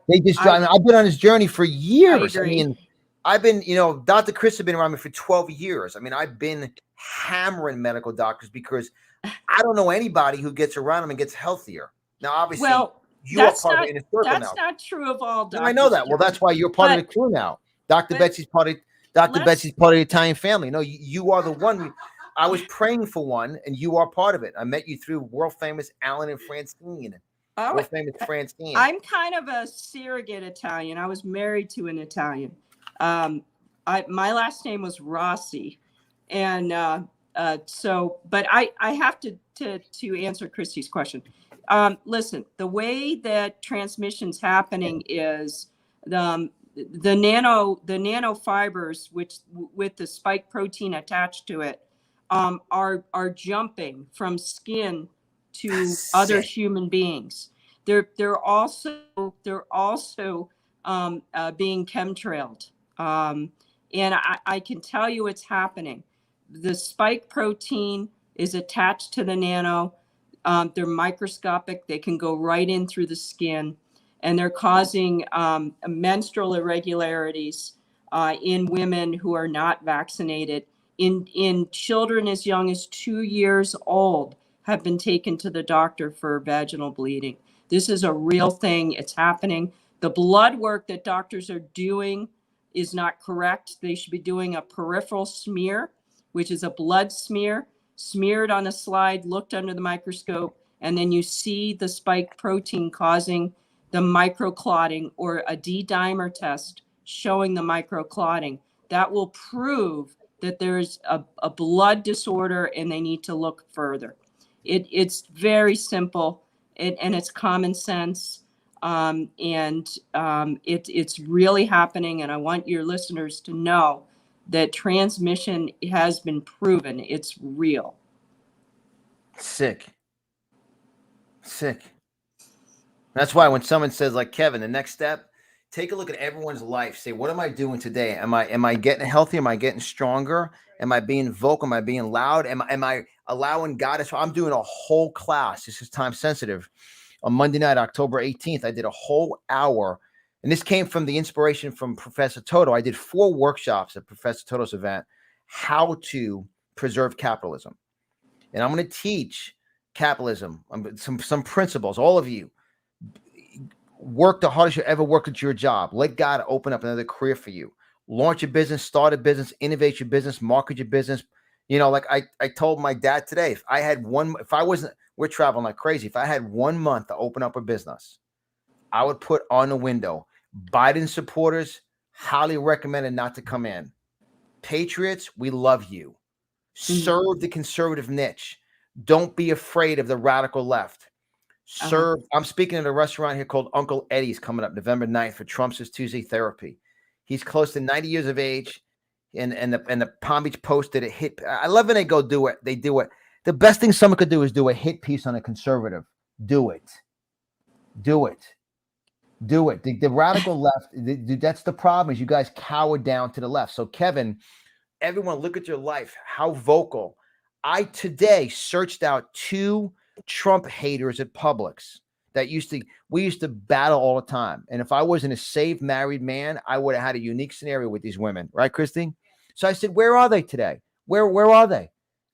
They just drive me. I've been on this journey for years. I mean, I've been, Dr. Chris has been around me for 12 years. I mean, I've been hammering medical doctors because I don't know anybody who gets around them and gets healthier. Now, obviously, Well, you are that's part of not the inner circle now. that's not true of all No, doctors. I know that. Well, John. that's why you're part of the crew now. Dr. Betsy's part of the Italian family. No, you are the one. I was praying for one, and you are part of it. I met you through world famous Alan and Francine. World famous Francine. I'm kind of a surrogate Italian. I was married to an Italian. My last name was Rossi, and but I have to answer Christy's question. Listen, the way that transmission's happening is the nanofibers, which with the spike protein attached to it, are jumping from skin to other human beings. They're also being chemtrailed, and I can tell you it's happening. The spike protein is attached to the nano. They're microscopic. They can go right in through the skin, and they're causing menstrual irregularities in women who are not vaccinated. In children as young as 2 years old have been taken to the doctor for vaginal bleeding. This is a real thing. It's happening. The blood work that doctors are doing is not correct. They should be doing a peripheral smear, which is a blood smear, smeared on a slide, looked under the microscope, and then you see the spike protein causing the microclotting, or a D-dimer test showing the microclotting. That will prove that there's a blood disorder and they need to look further. It's very simple, and it's common sense, and it's really happening. And I want your listeners to know that transmission has been proven. It's real. Sick. That's why when someone says, like Kevin, the next step, take a look at everyone's life. Say, what am I doing today? Am I getting healthy? Am I getting stronger? Am I being vocal? Am I being loud? Am I allowing God to? I'm doing a whole class. This is time sensitive. On Monday night, October 18th, I did a whole hour. And this came from the inspiration from Professor Toto. I did 4 workshops at Professor Toto's event, how to preserve capitalism. And I'm going to teach capitalism, some principles. All of you, work the hardest you ever worked at your job. Let God open up another career for you. Launch a business, start a business, innovate your business, market your business. Like I told my dad today, we're traveling like crazy. If I had 1 month to open up a business, I would put on the window, Biden supporters, highly recommended not to come in. Patriots, we love you. Serve the conservative niche. Don't be afraid of the radical left. Serve. I'm speaking at a restaurant here called Uncle Eddie's coming up November 9th for Trump's Tuesday Therapy. He's close to 90 years of age, and the Palm Beach Post did a hit. I love when they go do it. They do it. The best thing someone could do is do a hit piece on a conservative. Do it. The radical left, that's the problem, is you guys cower down to the left. So Kevin, everyone, look at your life. How vocal. I today searched out 2 Trump haters at Publix that we used to battle all the time. And if I wasn't a saved married man, I would have had a unique scenario with these women. Right, Christy? So I said, where are they today? Where are they?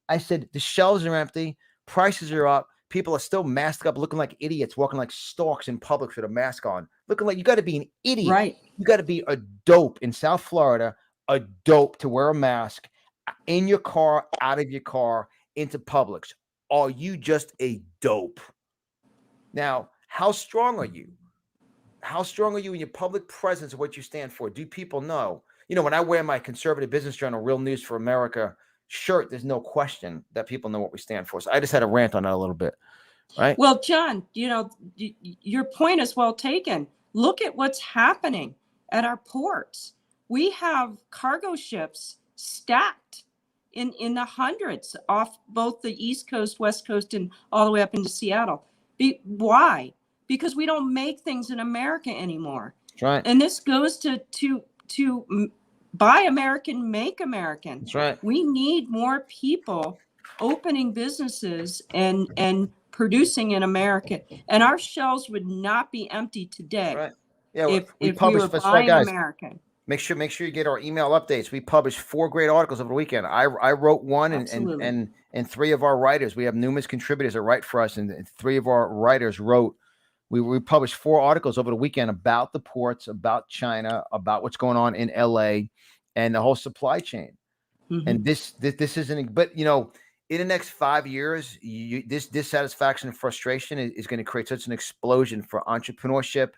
I said, the shelves are empty. Prices are up. People are still masked up, looking like idiots, walking like storks in Publix with a mask on. Looking like you got to be an idiot. Right. You got to be a dope in South Florida, a dope to wear a mask in your car, out of your car, into Publix. Are you just a dope? Now, how strong are you? How strong are you in your public presence of what you stand for? Do people know? When I wear my Conservative Business Journal, Real News for America shirt, there's no question that people know what we stand for. So I just had a rant on that a little bit, right? Well, John, your point is well taken. Look at what's happening at our ports. We have cargo ships stacked in the hundreds off both the East Coast, West Coast, and all the way up into Seattle. Why? Because we don't make things in America anymore. That's right. And this goes to buy American, make American. That's right. We need more people opening businesses and producing in America. And our shelves would not be empty today. Right. Yeah, if we published were that's right, buying guys. American. Make sure you get our email updates. We published 4 great articles over the weekend. I wrote one, and 3 of our writers. We have numerous contributors that write for us, and 3 of our writers wrote. We published 4 articles over the weekend about the ports, about China, about what's going on in LA, and the whole supply chain. Mm-hmm. And this isn't. But in the next 5 years, this dissatisfaction and frustration is going to create such an explosion for entrepreneurship,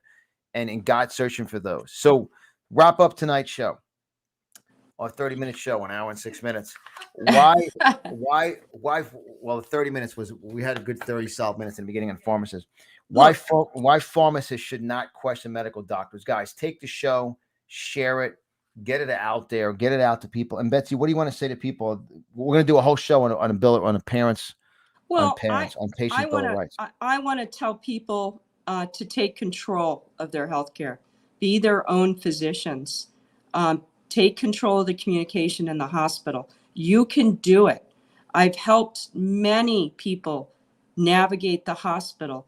and God searching for those. So. Wrap up tonight's show, our 30-minute show, 1 hour and 6 minutes. Why? Well, the 30 minutes we had a good 30 solid minutes in the beginning on pharmacists. Why pharmacists should not question medical doctors? Guys, take the show, share it, get it out there, get it out to people. And Betsy, what do you want to say to people? We're going to do a whole show on parents. Well, on patient bill of rights. I want to tell people to take control of their health care. Be their own physicians. Take control of the communication in the hospital. You can do it. I've helped many people navigate the hospital.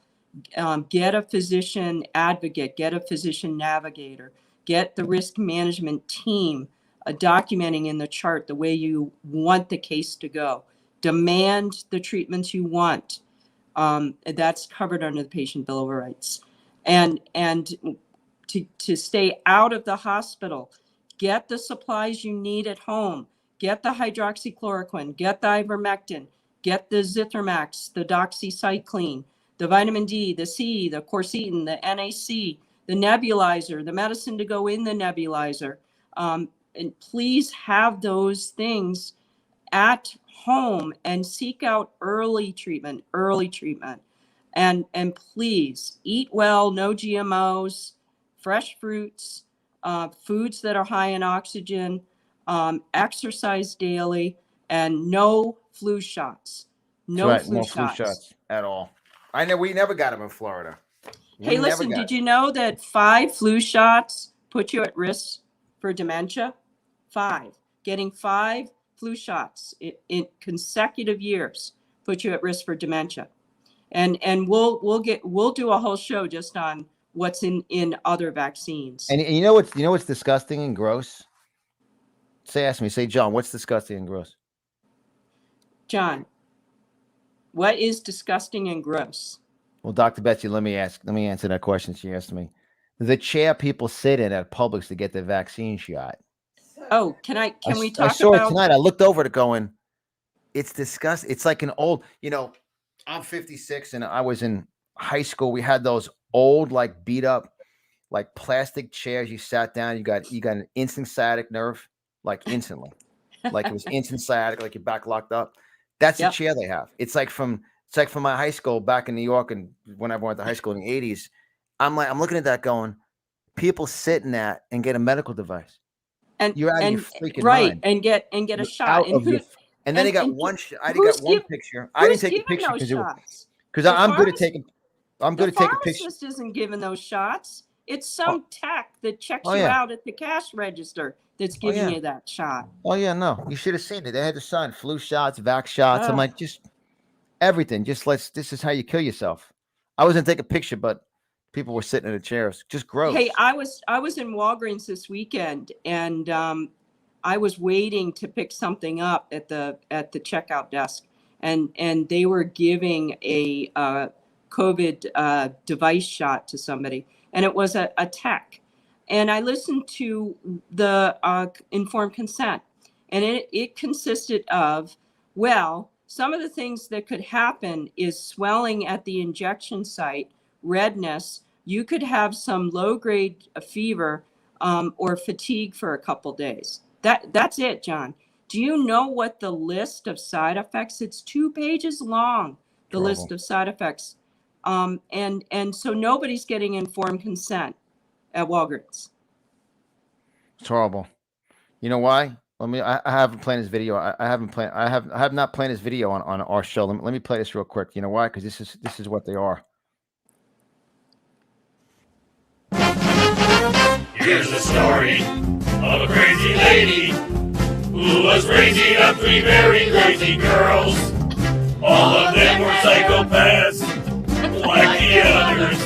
Get a physician advocate, get a physician navigator, get the risk management team documenting in the chart the way you want the case to go. Demand the treatments you want. That's covered under the Patient Bill of Rights. And to stay out of the hospital, get the supplies you need at home, get the hydroxychloroquine, get the ivermectin, get the Zithromax, the doxycycline, the vitamin D, the C, the quercetin, the NAC, the nebulizer, the medicine to go in the nebulizer. And please have those things at home and seek out early treatment. And please eat well, no GMOs, fresh fruits, foods that are high in oxygen, exercise daily, and no flu shots. No flu shots at all. I know we never got them in Florida. Hey, listen, did you know that 5 flu shots put you at risk for dementia? 5. Getting 5 flu shots in consecutive years put you at risk for dementia. And we'll do a whole show just on what's in other vaccines. And you know what's disgusting and gross? Say, John, what's disgusting and gross? John, what is disgusting and gross? Well, Dr. Betsy, let me answer that question she asked me. The chair people sit in at Publix to get the vaccine shot. Oh, can we talk about? I saw it tonight. I looked over to going, it's disgusting. It's like an old, I'm 56 and I was in high school. We had those old, like beat up, like plastic chairs. You sat down, you got an instant sciatic nerve, like instantly, like it was instant sciatic, like your back locked up. That's the chair they have. It's like from my high school back in New York, and when I went to high school in the 80s. I'm looking at that going, people sit in that and get a medical device. And you're out of your freaking mind. And get a shot. And then they got one. I got one picture. I didn't take a picture because I'm good at taking. I'm good at taking pictures. The pharmacist isn't giving those shots. It's some tech that checks you out at the cash register that's giving you that shot. Oh yeah, no, you should have seen it. They had the sign: flu shots, vax shots. I'm like, just everything. Just this is how you kill yourself. I was gonna take a picture, but people were sitting in the chairs. Just gross. Hey, I was in Walgreens this weekend, and I was waiting to pick something up at the checkout desk, and they were giving a COVID device shot to somebody, and it was a tech. And I listened to the informed consent, and it consisted of, well, some of the things that could happen is swelling at the injection site, redness. You could have some low-grade fever or fatigue for a couple days. That's it, John. Do you know what the list of side effects? It's 2 pages long, the list of side effects. And so nobody's getting informed consent at Walgreens. It's horrible. You know why? I haven't played this video. I have not played this video on our show. Let me play this real quick. You know why? Because this is what they are. Here's the story of a crazy lady who was raising up 3 very crazy girls. All of them were psychopaths, like the others.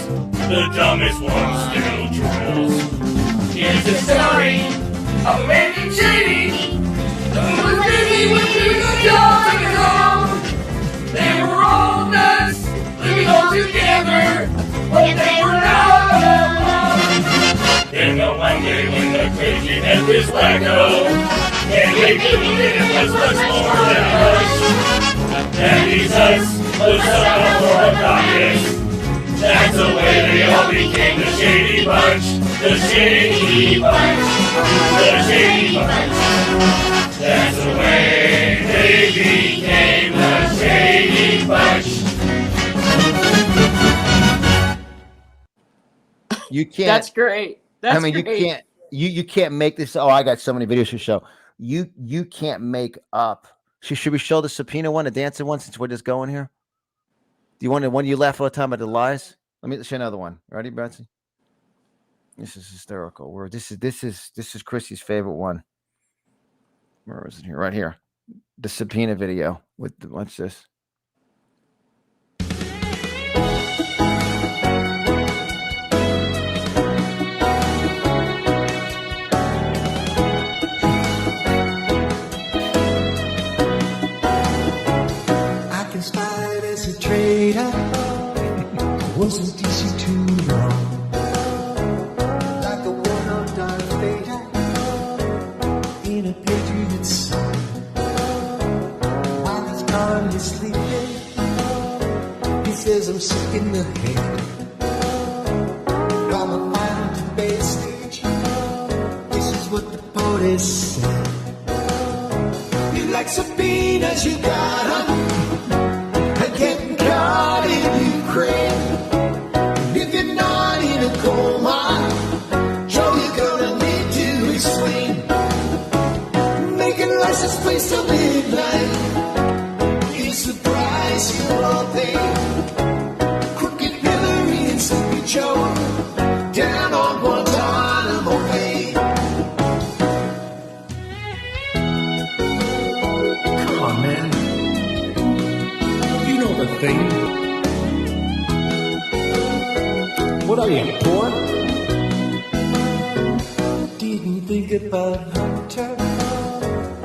The dumbest one still drills. Here's the story a lady shady who was busy with two young and old. They were all nuts, living all together, but they were not alone. Then the one day when the crazy met this wacko, and they believed it was much more than a hush. And these huts was up for a caucus. That's the way they all became the Shady Bunch. The Shady Bunch. The Shady Bunch. That's the way they became the Shady Bunch. You can't. That's great. That's you great. can't. You can't make this. Oh, I got so many videos to show. You can't make up. Should we show the subpoena one, the dancing one, since we're just going here? Do you want the one you laugh all the time at the lies? Let me show another one. Ready, Betsy? This is hysterical. Where this is Chrissy's favorite one. Where is it here? Right here. The subpoena video. Watch this. Inspired as a trader, I wasn't easy too long. Like a one-on Darth Vader in a Patriot song. While he's gone, he's sleeping. He says I'm sick in the head. On the final debate stage, this is what the POTUS said. You like subpoenas, you got 'em. Getting caught in Ukraine. If you're not in a coma, Joe, you're gonna need to explain. Making license plates till midnight is the price you all pay. Crooked Hillary and Sleepy Joe down on Guantanamo Bay. Come on, man. The thing. What are you, poor? Didn't think about Hunter.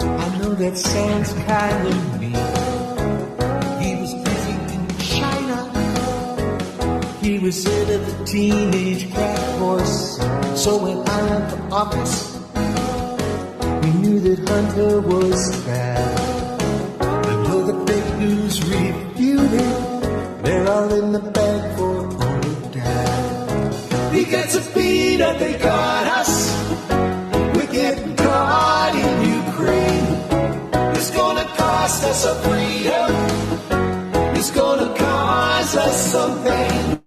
I know that sounds kind of mean. He was busy in China. He was into the teenage crack course. So when I left the office, we knew that Hunter was bad. Until the fake news reviewed it, they're all in the bag for old dad. We got subpoenaed, they got us. We're getting caught in Ukraine. It's gonna cost us a freedom. It's gonna cause us some pain.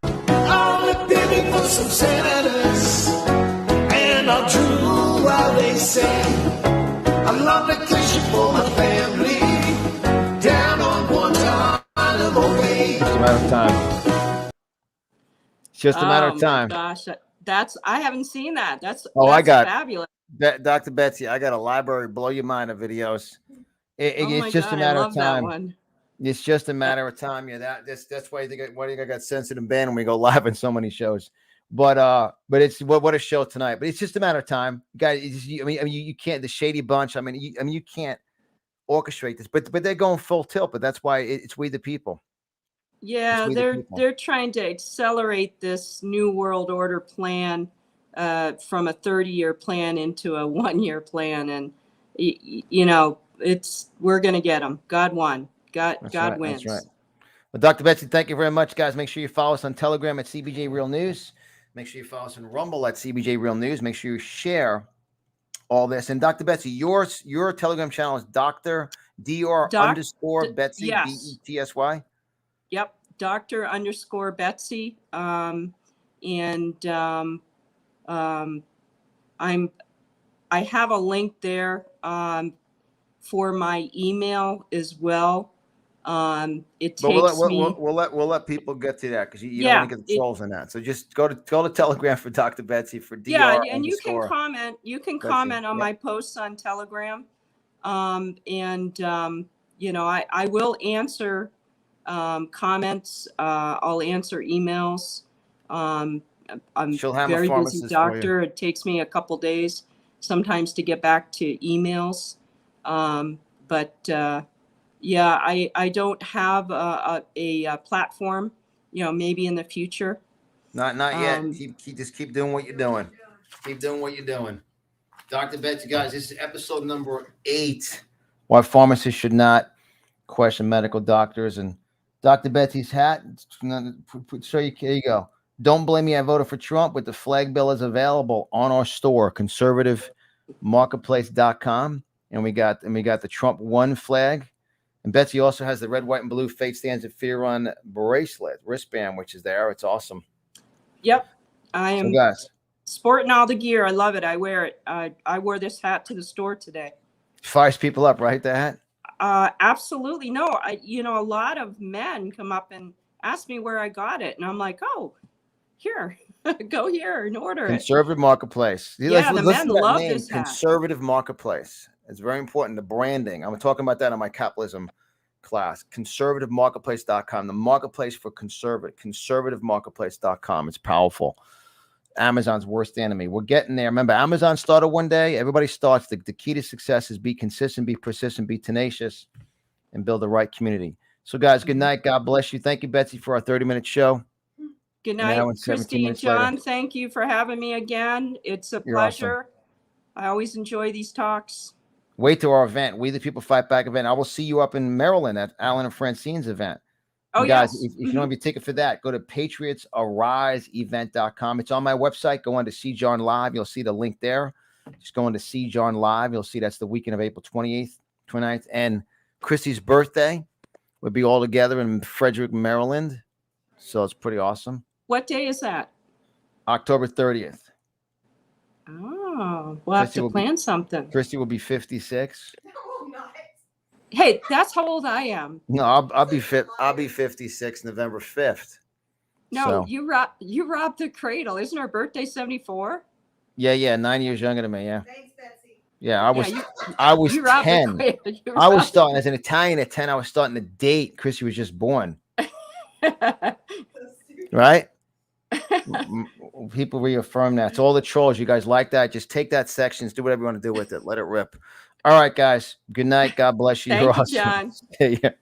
I'm bidding for some senators, and I'll drool while they sing. I love vacation for my family. Down on Guantanamo Bay. Just a matter of time. It's just a matter of time. Oh my gosh, I haven't seen that. That's I got fabulous. Dr. Betsy. I got a library blow your mind of videos. It's just a matter of time. It's just a matter of time. Yeah, that's why you got censored and banned when we go live in so many shows. But it's what a show tonight. But it's just a matter of time, guys. You can't. The Shady Bunch. You can't orchestrate this. But they're going full tilt. But that's why it's we the people. Yeah, they're trying to accelerate this New World Order plan from a 30-year plan into a 1-year plan, and we're going to get them. God won. God wins. That's right. Well, Dr. Betsy, thank you very much, guys. Make sure you follow us on Telegram at CBJ Real News. Make sure you follow us on Rumble at CBJ Real News. Make sure you share all this. And Dr. Betsy, your Telegram channel is Dr. Betsy, yes. BETSY. Yep, Dr._Betsy. I have a link there for my email as well. We'll let people get to that because you don't want to get the trolls in that. So just go to Telegram for Dr. Betsy for DR. Yeah, and you can comment. You can comment on my posts on Telegram, I will answer comments. I'll answer emails. I'm She'll have very a busy doctor. It takes me a couple days. sometimes to get back to emails. Yeah, I don't have a platform, maybe in the future. Not yet. Um, Just keep doing what you're doing. Keep doing what you're doing. Dr. Betsy, guys, this is episode number 8. Why pharmacists should not question medical doctors. And Dr. Betsy's hat. Show you. Here you go. Don't blame me. I voted for Trump. With the flag bill is available on our store, conservativemarketplace.com. And we got the Trump 1 flag. And Betsy also has the red, white, and blue Faith Stands at Fear on bracelet, wristband, which is there. It's awesome. Yep. I am guys, sporting all the gear. I love it. I wear it. I wore this hat to the store today. Fires people up, right? The hat? Absolutely. No, a lot of men come up and ask me where I got it. And I'm like, oh, here, go here and order Conservative Marketplace. Yeah, the men love this hat. Conservative Marketplace. It's very important. The branding. I'm talking about that in my capitalism class. Conservativemarketplace.com. The marketplace for conservativemarketplace.com. It's powerful. Amazon's worst enemy. We're getting there. Remember, Amazon started one day. Everybody starts. The key to success is be consistent, be persistent, be tenacious, and build the right community. So, guys, good night. God bless you. Thank you, Betsy, for our 30-minute show. Good night, Christy and John. Later. Thank you for having me again. It's a pleasure. Awesome. I always enjoy these talks. Wait to our event, We the People Fight Back event. I will see you up in Maryland at Alan and Francine's event. Oh, and guys, yes. if you don't have a ticket for that, go to patriotsariseevent.com. It's on my website. Go on to See John Live. You'll see the link there. Just go on to See John Live. You'll see that's the weekend of April 28th, 29th. And Christy's birthday would be all together in Frederick, Maryland. So it's pretty awesome. What day is that? October 30th. Oh, we'll have to plan something. Christy will be 56. Oh, nice. Hey, that's how old I am. No, I'll be 56 November 5th. No, so. you robbed the cradle. Isn't her birthday 74? Yeah, 9 years younger than me. Yeah. Thanks, Betsy. Yeah, I was 10. I was starting as an Italian at 10. I was starting to date. Chrissy was just born. Right? People reaffirm that. It's all the trolls. You guys like that? Just take that section. Do whatever you want to do with it. Let it rip. All right, guys. Good night. God bless you. Thank you, John. Yeah.